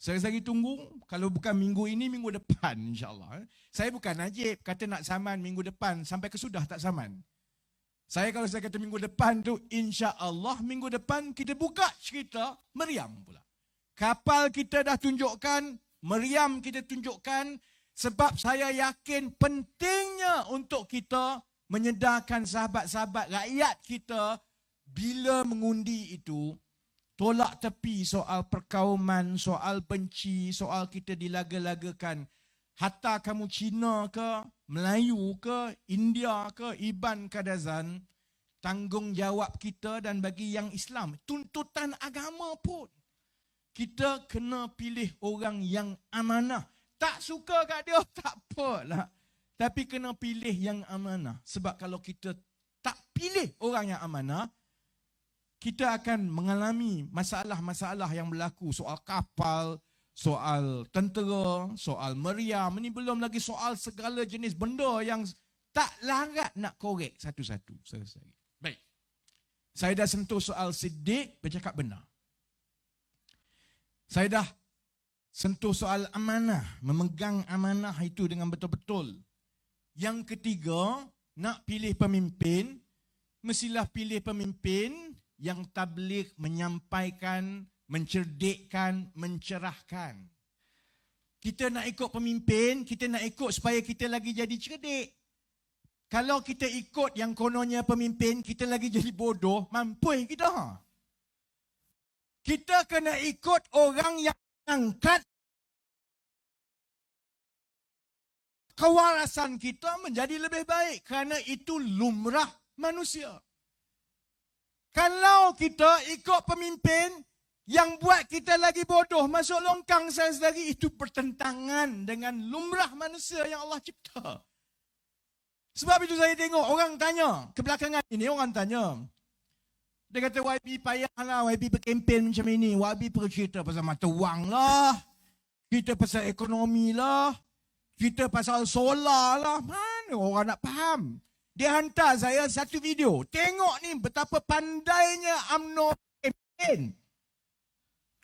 Saya tunggu, kalau bukan minggu ini, minggu depan insyaAllah. Saya bukan Najib, kata nak saman minggu depan, sampai kesudah tak saman. Kalau saya kata minggu depan tu, insyaAllah minggu depan kita buka cerita meriam pula. Kapal kita dah tunjukkan, meriam kita tunjukkan, sebab saya yakin pentingnya untuk kita menyedarkan sahabat-sahabat rakyat kita bila mengundi itu, tolak tepi soal perkauman, soal benci, soal kita dilaga-lagakan. Hatta kamu Cina ke, Melayu ke, India ke, Iban Kadazan, tanggungjawab kita dan bagi yang Islam, tuntutan agama pun. Kita kena pilih orang yang amanah. Tak suka kat dia, tak apalah. Tapi kena pilih yang amanah. Sebab kalau kita tak pilih orang yang amanah, kita akan mengalami masalah-masalah yang berlaku. Soal kapal, soal tentera, soal meriam. Ini belum lagi soal segala jenis benda yang tak larat nak korek satu-satu. Baik. Saya dah sentuh soal Siddiq, bercakap benar. Saya dah sentuh soal amanah, memegang amanah itu dengan betul-betul. Yang ketiga, nak pilih pemimpin, mestilah pilih pemimpin yang tabligh, menyampaikan, mencerdikkan, mencerahkan. Kita nak ikut pemimpin, kita nak ikut supaya kita lagi jadi cerdik. Kalau kita ikut yang kononnya pemimpin, kita lagi jadi bodoh, mampu kita. Kita kena ikut orang yang angkat kewarasan kita menjadi lebih baik, kerana itu lumrah manusia. Kalau kita ikut pemimpin yang buat kita lagi bodoh, masuk longkang sehari-hari, itu bertentangan dengan lumrah manusia yang Allah cipta. Sebab itu saya tengok orang tanya, kebelakangan ini orang tanya, dia kata YB payahlah, YB berkempen macam ini, YB bercerita pasal mata wang lah, kita pasal ekonomi lah, kita pasal solar lah, mana orang nak faham? Dia hantar saya satu video. Tengok ni betapa pandainya UMNO berkempen.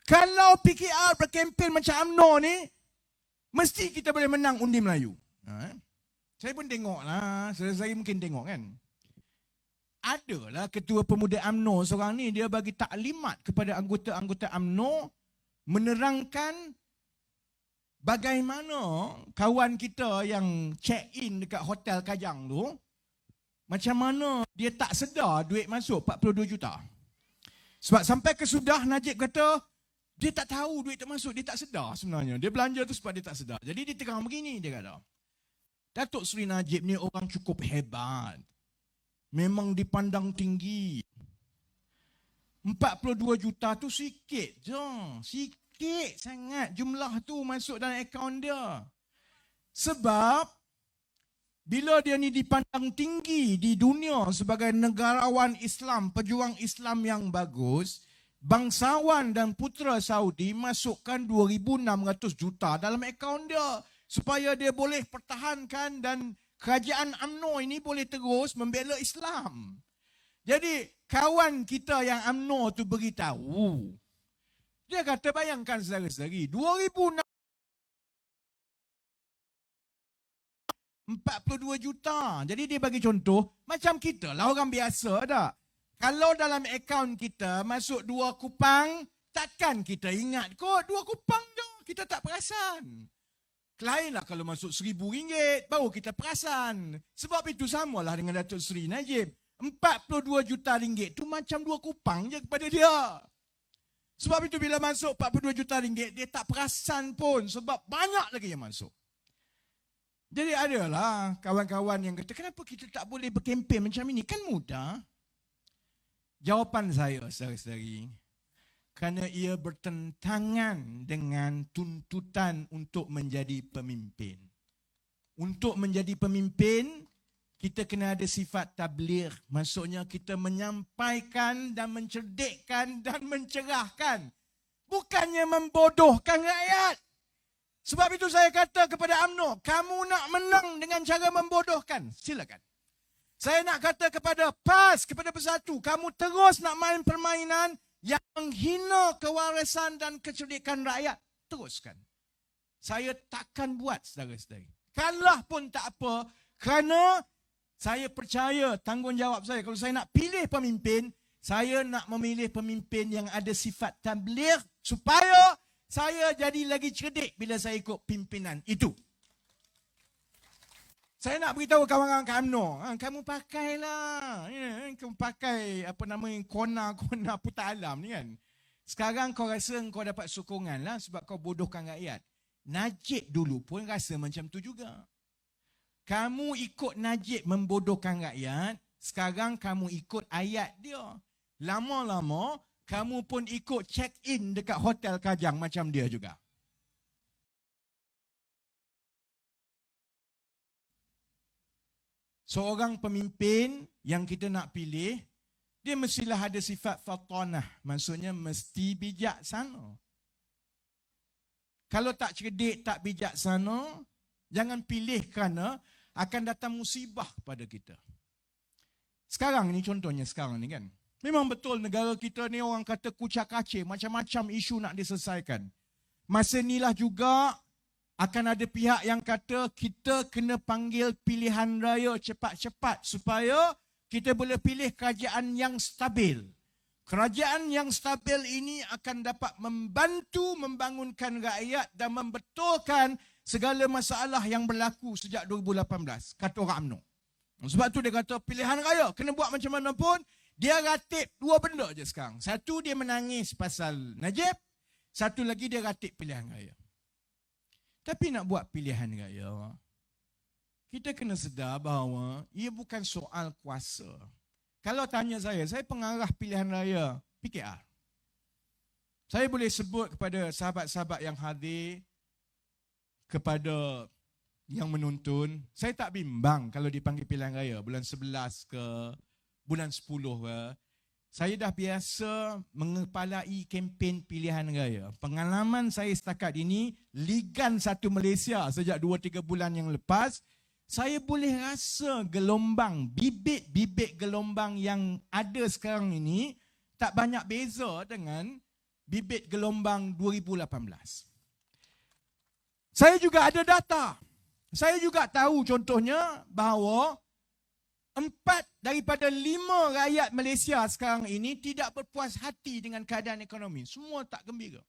Kalau PKR berkempen macam UMNO ni, mesti kita boleh menang undi Melayu. Saya pun tengok lah. Saya mungkin tengok kan. Adalah ketua pemuda UMNO seorang ni, dia bagi taklimat kepada anggota-anggota UMNO menerangkan bagaimana kawan kita yang check in dekat Hotel Kajang tu, macam mana dia tak sedar duit masuk 42 juta. Sebab sampai kesudah Najib kata, dia tak tahu duit tak masuk, dia tak sedar sebenarnya. Dia belanja tu sebab dia tak sedar. Jadi dia terang begini, dia kata, Datuk Seri Najib ni orang cukup hebat. Memang dipandang tinggi. 42 juta tu sikit je. Sikit sangat jumlah tu masuk dalam akaun dia. Sebab bila dia ni dipandang tinggi di dunia sebagai negarawan Islam, pejuang Islam yang bagus, bangsawan dan putera Saudi masukkan 2,600 juta dalam akaun dia supaya dia boleh pertahankan dan kerajaan UMNO ini boleh terus membela Islam. Jadi kawan kita yang UMNO tu beritahu, dia kata bayangkan saudara-saudari, 2,600 42 juta. Jadi dia bagi contoh, macam kita lah orang biasa tak. Kalau dalam akaun kita masuk 2 kupang, takkan kita ingat kot 2 kupang je. Kita tak perasan. Lainlah kalau masuk RM1,000, baru kita perasan. Sebab itu samalah dengan Datuk Seri Najib. 42 juta ringgit tu macam 2 kupang je kepada dia. Sebab itu bila masuk 42 juta ringgit, dia tak perasan pun sebab banyak lagi yang masuk. Jadi adalah kawan-kawan yang kata, kenapa kita tak boleh berkempen macam ini? Kan mudah. Jawapan saya, saudara-saudari, kerana ia bertentangan dengan tuntutan untuk menjadi pemimpin. Untuk menjadi pemimpin, kita kena ada sifat tabligh. Maksudnya kita menyampaikan dan mencerdikkan dan mencerahkan. Bukannya membodohkan rakyat. Sebab itu saya kata kepada UMNO, kamu nak menang dengan cara membodohkan, silakan. Saya nak kata kepada PAS, kepada Bersatu, kamu terus nak main permainan yang menghina kewarasan dan kecerdikan rakyat, teruskan. Saya takkan buat, saudara-saudari. Kalah pun tak apa, kerana saya percaya tanggungjawab saya. Kalau saya nak pilih pemimpin, saya nak memilih pemimpin yang ada sifat tabligh supaya saya jadi lagi cerdik bila saya ikut pimpinan itu. Saya nak beritahu kawan-kawan UMNO, kamu pakailah, kamu pakai kona putar alam ni kan. Sekarang kau rasa kau dapat sokongan lah sebab kau bodohkan rakyat. Najib dulu pun rasa macam tu juga. Kamu ikut Najib membodohkan rakyat, sekarang kamu ikut ayat dia. Lama-lama, kamu pun ikut check-in dekat Hotel Kajang macam dia juga. Seorang pemimpin yang kita nak pilih, dia mestilah ada sifat fatanah. Maksudnya mesti bijaksana. Kalau tak cerdik, tak bijaksana, jangan pilih kerana akan datang musibah kepada kita. Sekarang ni contohnya sekarang ni kan. Memang betul negara kita ni orang kata kucak-kacir, macam-macam isu nak diselesaikan. Masa inilah juga akan ada pihak yang kata kita kena panggil pilihan raya cepat-cepat supaya kita boleh pilih kerajaan yang stabil. Kerajaan yang stabil ini akan dapat membantu membangunkan rakyat dan membetulkan segala masalah yang berlaku sejak 2018, kata orang UMNO. Sebab tu dia kata pilihan raya kena buat macam mana pun. Dia ratib 2 benda je sekarang. Satu dia menangis pasal Najib, satu lagi dia ratib pilihan raya. Tapi nak buat pilihan raya, kita kena sedar bahawa ia bukan soal kuasa. Kalau tanya saya pengarah pilihan raya PKR. Saya boleh sebut kepada sahabat-sahabat yang hadir, kepada yang menonton, saya tak bimbang kalau dipanggil pilihan raya bulan 11 ke bulan 10 ke. Saya dah biasa mengepalai kempen pilihan raya. Pengalaman saya setakat ini, Ligan 1 Malaysia sejak 2-3 bulan yang lepas, saya boleh rasa gelombang, bibit-bibit gelombang yang ada sekarang ini tak banyak beza dengan bibit gelombang 2018. Saya juga ada data. Saya juga tahu contohnya bahawa 4 daripada 5 rakyat Malaysia sekarang ini tidak berpuas hati dengan keadaan ekonomi. Semua tak gembira.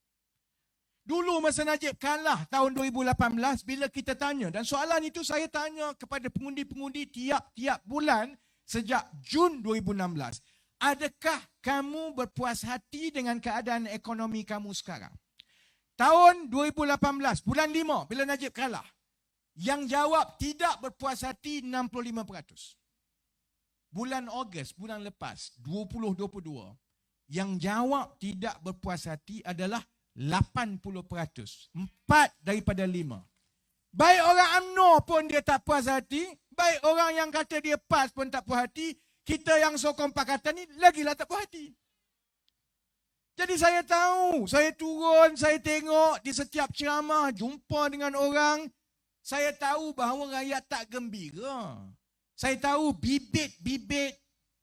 Dulu masa Najib kalah tahun 2018, bila kita tanya, dan soalan itu saya tanya kepada pengundi-pengundi tiap-tiap bulan sejak Jun 2016. Adakah kamu berpuas hati dengan keadaan ekonomi kamu sekarang? Tahun 2018, bulan 5, bila Najib kalah, yang jawab tidak berpuas hati 65%. Bulan Ogos, bulan lepas, 2022, yang jawab tidak berpuas hati adalah 80%. 4 daripada 5. Baik orang UMNO pun dia tak puas hati, baik orang yang kata dia PAS pun tak puas hati, kita yang sokong Pakatan ni lagilah tak puas hati. Jadi saya tahu, saya turun, saya tengok di setiap ceramah, jumpa dengan orang, saya tahu bahawa rakyat tak gembira. Saya tahu bibit-bibit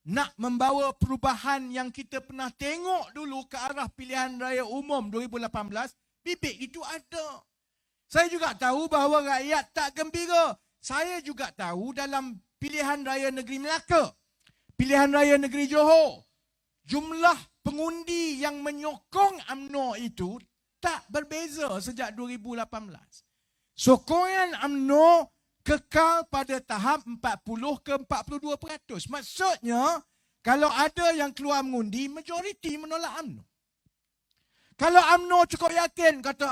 nak membawa perubahan yang kita pernah tengok dulu ke arah pilihan raya umum 2018, bibit itu ada. Saya juga tahu bahawa rakyat tak gembira saya juga tahu dalam pilihan raya negeri Melaka, pilihan raya negeri Johor, jumlah pengundi yang menyokong UMNO itu tak berbeza sejak 2018. Sokongan UMNO kekal pada tahap 40 ke 42%. Maksudnya, kalau ada yang keluar mengundi, majoriti menolak UMNO. Kalau UMNO cukup yakin, kata,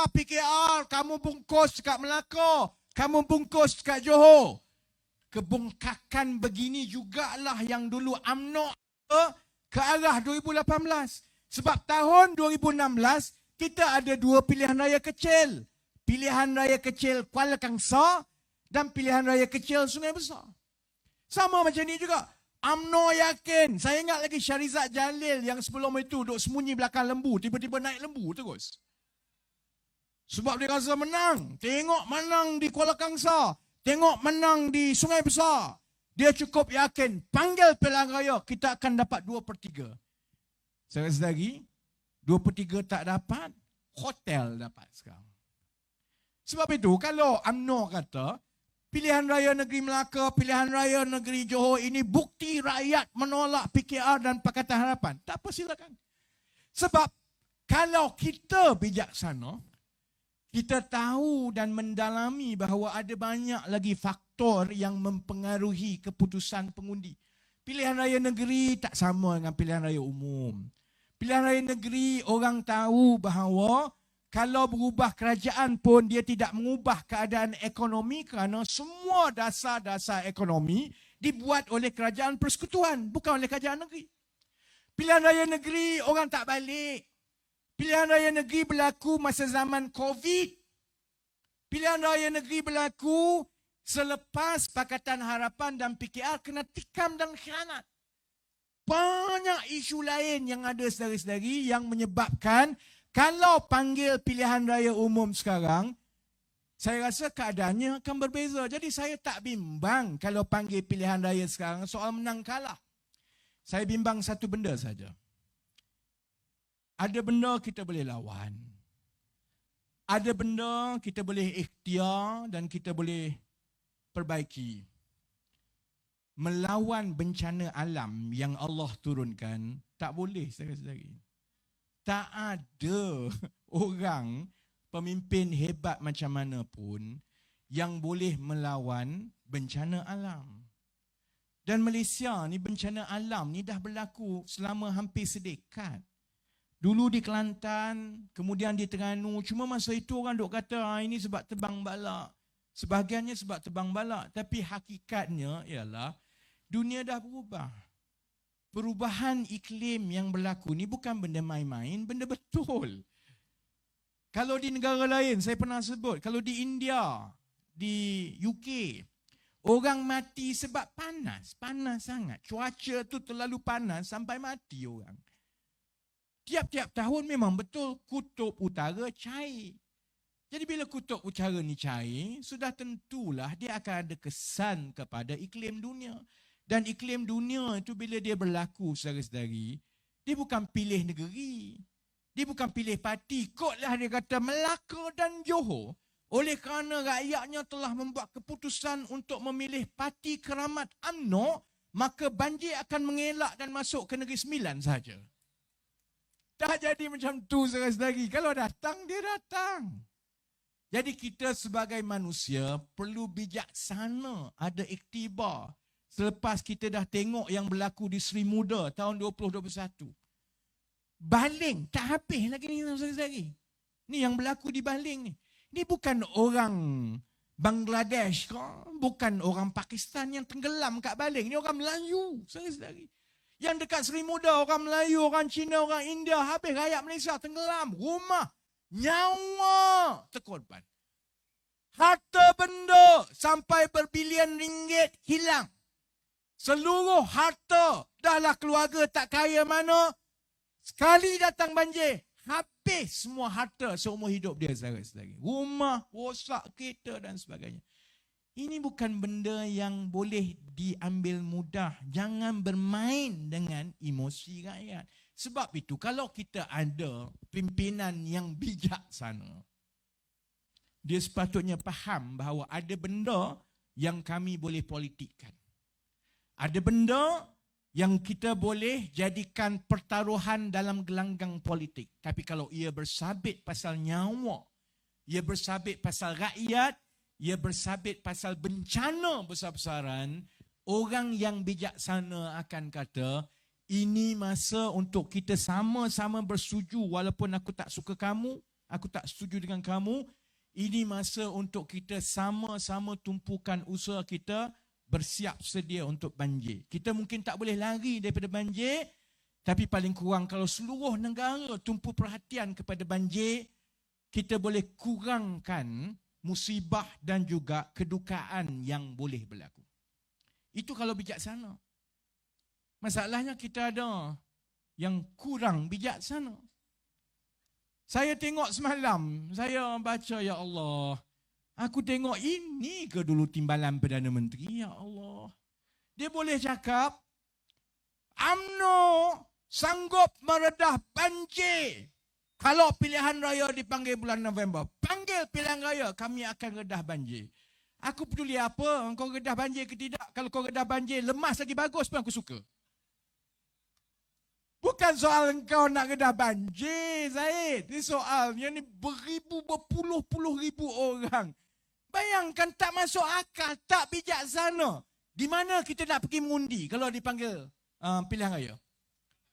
PKR, kamu bungkus kat Melaka, kamu bungkus kat Johor. Kebongkakan begini jugalah yang dulu UMNO ke arah 2018. Sebab tahun 2016, kita ada dua pilihan raya kecil. Pilihan raya kecil Kuala Kangsar dan pilihan raya kecil Sungai Besar. Sama macam ni juga. UMNO yakin. Saya ingat lagi Syarizat Jalil yang sebelum itu duduk sembunyi belakang lembu. Tiba-tiba naik lembu terus. Sebab dia rasa menang. Tengok menang di Kuala Kangsar. Tengok menang di Sungai Besar. Dia cukup yakin. Panggil pilihan raya. Kita akan dapat 2/3. Saya rasa lagi. 2/3 tak dapat. Hotel dapat sekarang. Sebab itu kalau UMNO kata, pilihan raya negeri Melaka, pilihan raya negeri Johor ini bukti rakyat menolak PKR dan Pakatan Harapan. Tak apa, silakan. Sebab kalau kita bijaksana, kita tahu dan mendalami bahawa ada banyak lagi faktor yang mempengaruhi keputusan pengundi. Pilihan raya negeri tak sama dengan pilihan raya umum. Pilihan raya negeri orang tahu bahawa kalau berubah kerajaan pun dia tidak mengubah keadaan ekonomi kerana semua dasar-dasar ekonomi dibuat oleh kerajaan persekutuan, bukan oleh kerajaan negeri. Pilihan raya negeri orang tak balik. Pilihan raya negeri berlaku masa zaman COVID. Pilihan raya negeri berlaku selepas Pakatan Harapan dan PKR kena tikam dan khianat. Banyak isu lain yang ada saudara-saudari yang menyebabkan kalau panggil pilihan raya umum sekarang, saya rasa keadaannya akan berbeza. Jadi saya tak bimbang kalau panggil pilihan raya sekarang soal menang kalah. Saya bimbang satu benda saja. Ada benda kita boleh lawan. Ada benda kita boleh ikhtiar dan kita boleh perbaiki. Melawan bencana alam yang Allah turunkan, tak boleh saudara-saudari. Tak ada orang pemimpin hebat macam mana pun yang boleh melawan bencana alam. Dan Malaysia ni bencana alam ni dah berlaku selama hampir sedekat. Dulu di Kelantan, kemudian di Terengganu. Cuma masa itu orang duk kata ini sebab tebang balak. Sebahagiannya sebab tebang balak. Tapi hakikatnya ialah dunia dah berubah. Perubahan iklim yang berlaku ni bukan benda main-main, benda betul. Kalau di negara lain, saya pernah sebut, kalau di India, di UK, orang mati sebab panas sangat. Cuaca tu terlalu panas sampai mati orang. Tiap-tiap tahun memang betul kutub utara cair. Jadi bila kutub utara ni cair, sudah tentulah dia akan ada kesan kepada iklim dunia. Dan iklim dunia itu bila dia berlaku saudara-saudari, dia bukan pilih negeri. Dia bukan pilih parti. Kotlah dia kata Melaka dan Johor. Oleh kerana rakyatnya telah membuat keputusan untuk memilih parti keramat UMNO, maka banjir akan mengelak dan masuk ke Negeri Sembilan saja. Tak jadi macam tu saudara-saudari. Kalau datang, dia datang. Jadi kita sebagai manusia perlu bijaksana, ada iktibar. Selepas kita dah tengok yang berlaku di Sri Muda tahun 2021. Baling, tak habis lagi ni saudara-saudari. Ni yang berlaku di Baling ni. Ni bukan orang Bangladesh ke, bukan orang Pakistan yang tenggelam kat Baling. Ni orang Melayu saudara-saudari. Yang dekat Sri Muda, orang Melayu, orang Cina, orang India, habis rakyat Malaysia tenggelam. Rumah, nyawa terkorban. Harta benda sampai berbilion ringgit hilang. Seluruh harta, dahlah keluarga tak kaya mana, sekali datang banjir, habis semua harta seumur hidup dia saudara-saudari. Rumah, rosak, kereta dan sebagainya. Ini bukan benda yang boleh diambil mudah. Jangan bermain dengan emosi rakyat. Sebab itu kalau kita ada pimpinan yang bijaksana, dia sepatutnya faham bahawa ada benda yang kami boleh politikkan. Ada benda yang kita boleh jadikan pertaruhan dalam gelanggang politik. Tapi kalau ia bersabit pasal nyawa, ia bersabit pasal rakyat, ia bersabit pasal bencana besar-besaran, orang yang bijaksana akan kata, ini masa untuk kita sama-sama bersetuju walaupun aku tak suka kamu, aku tak setuju dengan kamu. Ini masa untuk kita sama-sama tumpukan usaha kita bersiap sedia untuk banjir. Kita mungkin tak boleh lari daripada banjir, tapi paling kurang kalau seluruh negara tumpu perhatian kepada banjir, kita boleh kurangkan musibah dan juga kedukaan yang boleh berlaku. Itu kalau bijaksana. Masalahnya kita ada yang kurang bijaksana. Saya tengok semalam, saya baca, ya Allah, aku tengok ini ke dulu timbalan Perdana Menteri, ya Allah. Dia boleh cakap, UMNO sanggup meredah banjir. Kalau pilihan raya dipanggil bulan November, panggil pilihan raya, kami akan redah banjir. Aku peduli apa, kau redah banjir ke tidak. Kalau kau redah banjir, lemas lagi bagus pun aku suka. Bukan soal engkau nak redah banjir, Zaid. Ini soalnya ni berpuluh-puluh ribu orang. Bayangkan tak masuk akal, tak bijaksana. Di mana kita nak pergi mengundi kalau dipanggil pilihan raya?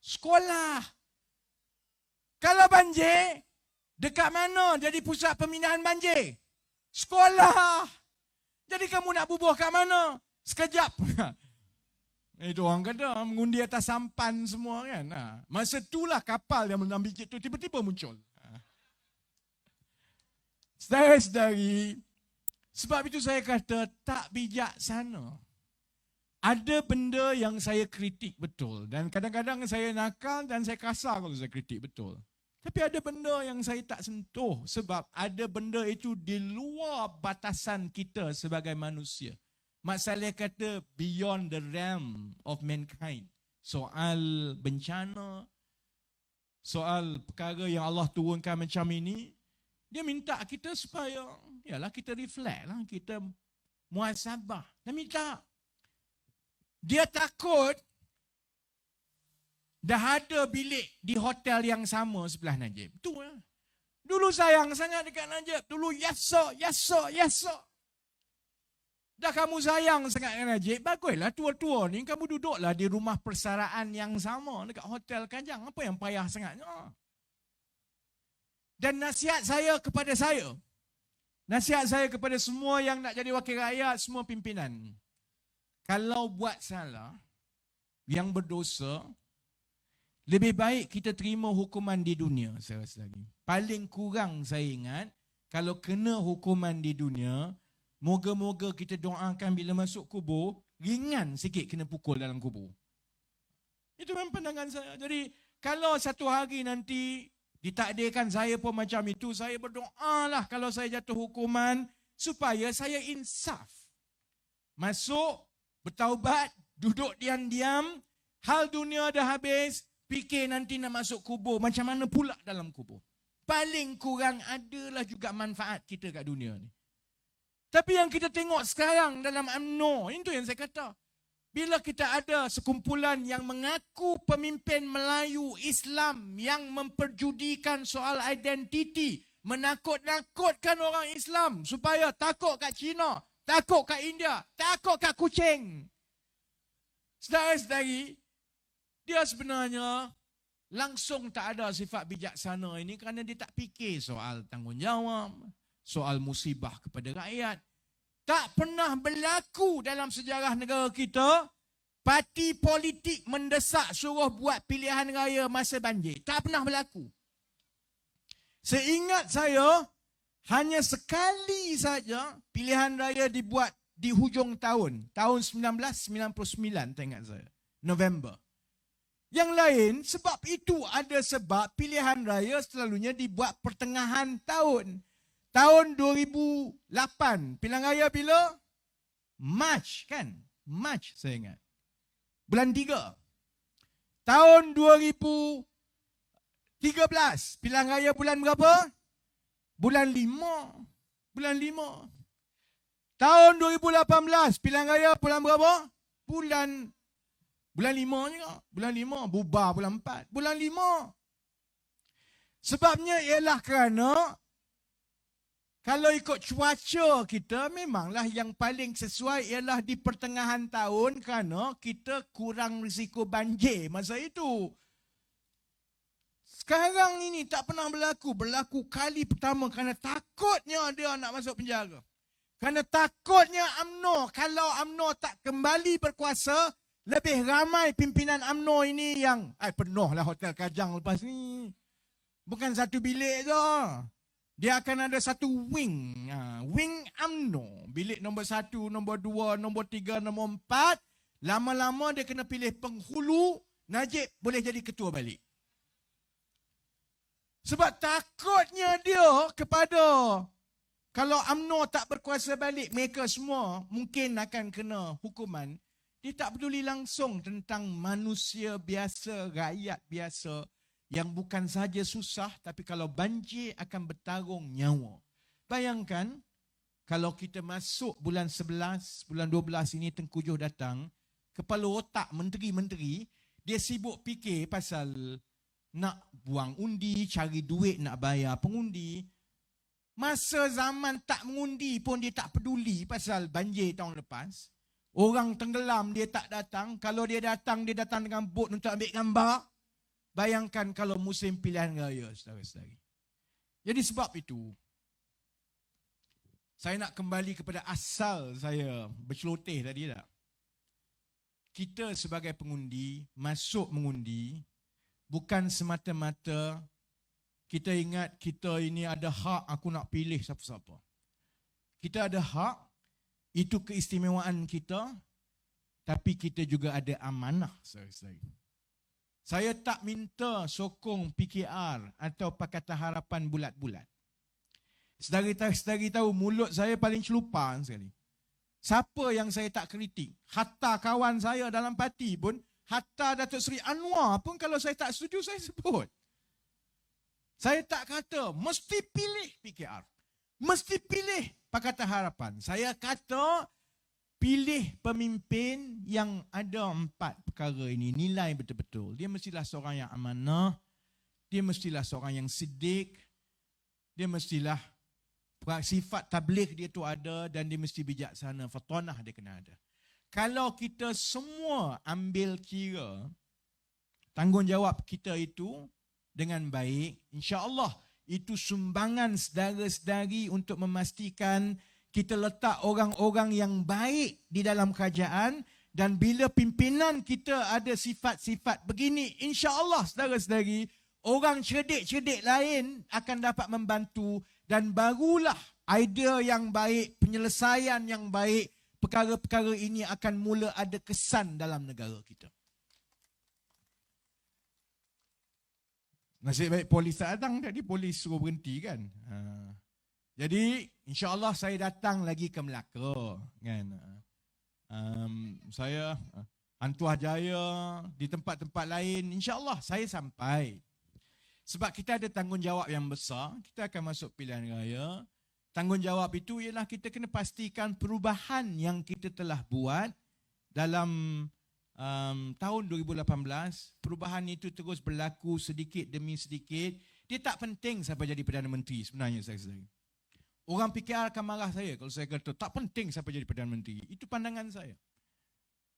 Sekolah. Kalau banjir, dekat mana jadi pusat pemindahan banjir? Sekolah. Jadi kamu nak bubuh kat mana? Sekejap. Itu orang kata mengundi atas sampan semua kan. Masa itulah kapal yang menambil itu tiba-tiba muncul. Saudara-saudari, sebab itu saya kata tak bijaksana. Ada benda yang saya kritik betul. Dan kadang-kadang saya nakal dan saya kasar kalau saya kritik betul. Tapi ada benda yang saya tak sentuh. Sebab ada benda itu di luar batasan kita sebagai manusia. Masalah kata beyond the realm of mankind. Soal bencana, soal perkara yang Allah turunkan macam ini, dia minta kita supaya, yalah kita reflect lah, kita muhasabah. Dia minta. Dia takut dah ada bilik di hotel yang sama sebelah Najib. Itu lah. Dulu sayang sangat dekat Najib. Dulu yasa. Dah kamu sayang sangat dengan Najib, baguslah tua-tua ni kamu duduklah di rumah persaraan yang sama dekat hotel Kajang. Apa yang payah sangatnya? Dan nasihat saya kepada semua yang nak jadi wakil rakyat, semua pimpinan. Kalau buat salah, yang berdosa, lebih baik kita terima hukuman di dunia, saya rasa lagi. Paling kurang saya ingat, kalau kena hukuman di dunia, moga-moga kita doakan bila masuk kubur, ringan sikit kena pukul dalam kubur. Itu memang pandangan saya. Jadi, kalau satu hari nanti ditakdirkan saya pun macam itu, saya berdoalah kalau saya jatuh hukuman, supaya saya insaf. Masuk, bertaubat, duduk diam-diam, hal dunia dah habis, fikir nanti nak masuk kubur, macam mana pula dalam kubur. Paling kurang adalah juga manfaat kita kat dunia ni. Tapi yang kita tengok sekarang dalam UMNO, itu yang saya kata. Bila kita ada sekumpulan yang mengaku pemimpin Melayu Islam yang memperjudikan soal identiti, menakut-nakutkan orang Islam supaya takut kat China, takut kat India, takut kat kucing. Saudara-saudari, dia sebenarnya langsung tak ada sifat bijaksana ini kerana dia tak fikir soal tanggungjawab, soal musibah kepada rakyat. Tak pernah berlaku dalam sejarah negara kita, parti politik mendesak suruh buat pilihan raya masa banjir. Tak pernah berlaku. Seingat saya, hanya sekali saja pilihan raya dibuat di hujung tahun 1999, tak ingat saya, November. Yang lain, sebab itu ada sebab pilihan raya selalunya dibuat pertengahan tahun. Tahun 2008, pilihan raya bila? Mac kan? Mac saya ingat. Bulan 3. Tahun 2013, pilihan raya bulan berapa? Bulan 5. Bulan 5. Tahun 2018, pilihan raya bulan berapa? Bulan 5 juga. Bulan 5, bubar bulan 4. Bulan 5. Sebabnya ialah kerana kalau ikut cuaca kita, memanglah yang paling sesuai ialah di pertengahan tahun kerana kita kurang risiko banjir masa itu. Sekarang ini tak pernah berlaku. Berlaku kali pertama kerana takutnya dia nak masuk penjara. Kerana takutnya UMNO, kalau UMNO tak kembali berkuasa, lebih ramai pimpinan UMNO ini yang penuhlah Hotel Kajang lepas ni. Bukan satu bilik tu. Dia akan ada satu wing. Wing UMNO. Bilik nombor 1, nombor 2, nombor 3, nombor 4. Lama-lama dia kena pilih penghulu. Najib boleh jadi ketua balik. Sebab takutnya dia kepada kalau UMNO tak berkuasa balik, mereka semua mungkin akan kena hukuman. Dia tak peduli langsung tentang manusia biasa, rakyat biasa yang bukan sahaja susah, tapi kalau banjir akan bertarung nyawa. Bayangkan, kalau kita masuk bulan 11, bulan 12 ini Tengku Juh datang, kepala otak menteri-menteri, dia sibuk fikir pasal nak buang undi, cari duit nak bayar pengundi. Masa zaman tak mengundi pun dia tak peduli pasal banjir tahun lepas. Orang tenggelam dia tak datang. Kalau dia datang dengan bot untuk ambil gambar. Bayangkan kalau musim pilihan raya, saudara-saudari. Jadi sebab itu, saya nak kembali kepada asal saya berceloteh tadi tak. Kita sebagai pengundi, masuk mengundi, bukan semata-mata kita ingat kita ini ada hak aku nak pilih siapa-siapa. Kita ada hak, itu keistimewaan kita, tapi kita juga ada amanah. Saya tak minta sokong PKR atau Pakatan Harapan bulat-bulat. Sedari tahu mulut saya paling celupa sekali. Siapa yang saya tak kritik? Hatta kawan saya dalam parti pun, hatta Datuk Seri Anwar pun kalau saya tak setuju saya sebut. Saya tak kata mesti pilih PKR. Mesti pilih Pakatan Harapan. Saya kata pilih pemimpin yang ada 4 perkara ini. Nilai betul-betul. Dia mestilah seorang yang amanah. Dia mestilah seorang yang sidik. Dia mestilah sifat tabligh dia tu ada dan dia mesti bijaksana. Fatonah dia kena ada. Kalau kita semua ambil kira tanggungjawab kita itu dengan baik, insya-Allah itu sumbangan saudara-saudari untuk memastikan kita letak orang-orang yang baik di dalam kerajaan, dan bila pimpinan kita ada sifat-sifat begini, insya-Allah saudara-saudari, orang cerdik-cerdik lain akan dapat membantu dan barulah idea yang baik, penyelesaian yang baik, perkara-perkara ini akan mula ada kesan dalam negara kita. Nasib baik polis tak datang, tadi polis suruh berhenti kan. Jadi insya-Allah saya datang lagi ke Melaka kan. Saya Hantuah Jaya, di tempat-tempat lain, insya-Allah saya sampai. Sebab kita ada tanggungjawab yang besar, kita akan masuk pilihan raya. Tanggungjawab itu ialah kita kena pastikan perubahan yang kita telah buat dalam tahun 2018, perubahan itu terus berlaku sedikit demi sedikit. Dia tak penting siapa jadi Perdana Menteri sebenarnya, saudara-saudari. Orang PKR akan marah saya kalau saya kata tak penting siapa jadi Perdana Menteri. Itu pandangan saya.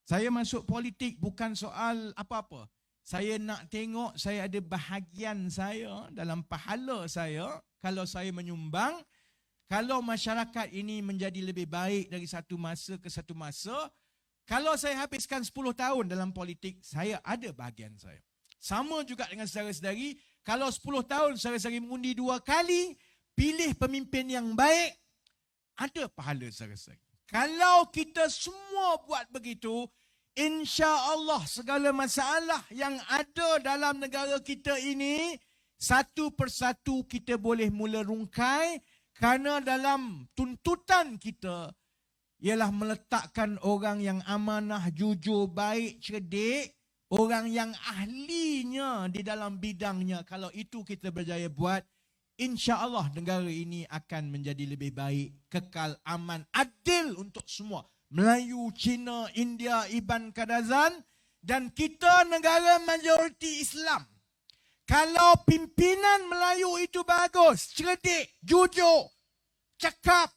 Saya masuk politik bukan soal apa-apa. Saya nak tengok saya ada bahagian saya dalam pahala saya kalau saya menyumbang. Kalau masyarakat ini menjadi lebih baik dari satu masa ke satu masa, kalau saya habiskan 10 tahun dalam politik, saya ada bahagian saya. Sama juga dengan saudara-saudari, kalau 10 tahun saudara-saudari mengundi 2 kali, pilih pemimpin yang baik, ada pahala saudara-saudari. Kalau kita semua buat begitu, insya-Allah segala masalah yang ada dalam negara kita ini, satu persatu kita boleh mula rungkai, kerana dalam tuntutan kita ialah meletakkan orang yang amanah, jujur, baik, cerdik, orang yang ahlinya di dalam bidangnya. Kalau itu kita berjaya buat, insya-Allah negara ini akan menjadi lebih baik, kekal, aman, adil untuk semua. Melayu, Cina, India, Iban, Kadazan, dan kita negara majoriti Islam. Kalau pimpinan Melayu itu bagus, cerdik, jujur, cakap,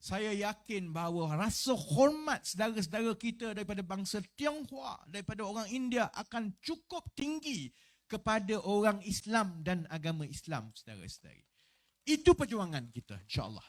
saya yakin bahawa rasa hormat saudara-saudara kita daripada bangsa Tionghoa, daripada orang India akan cukup tinggi kepada orang Islam dan agama Islam, saudara-saudari. Itu perjuangan kita, insya-Allah.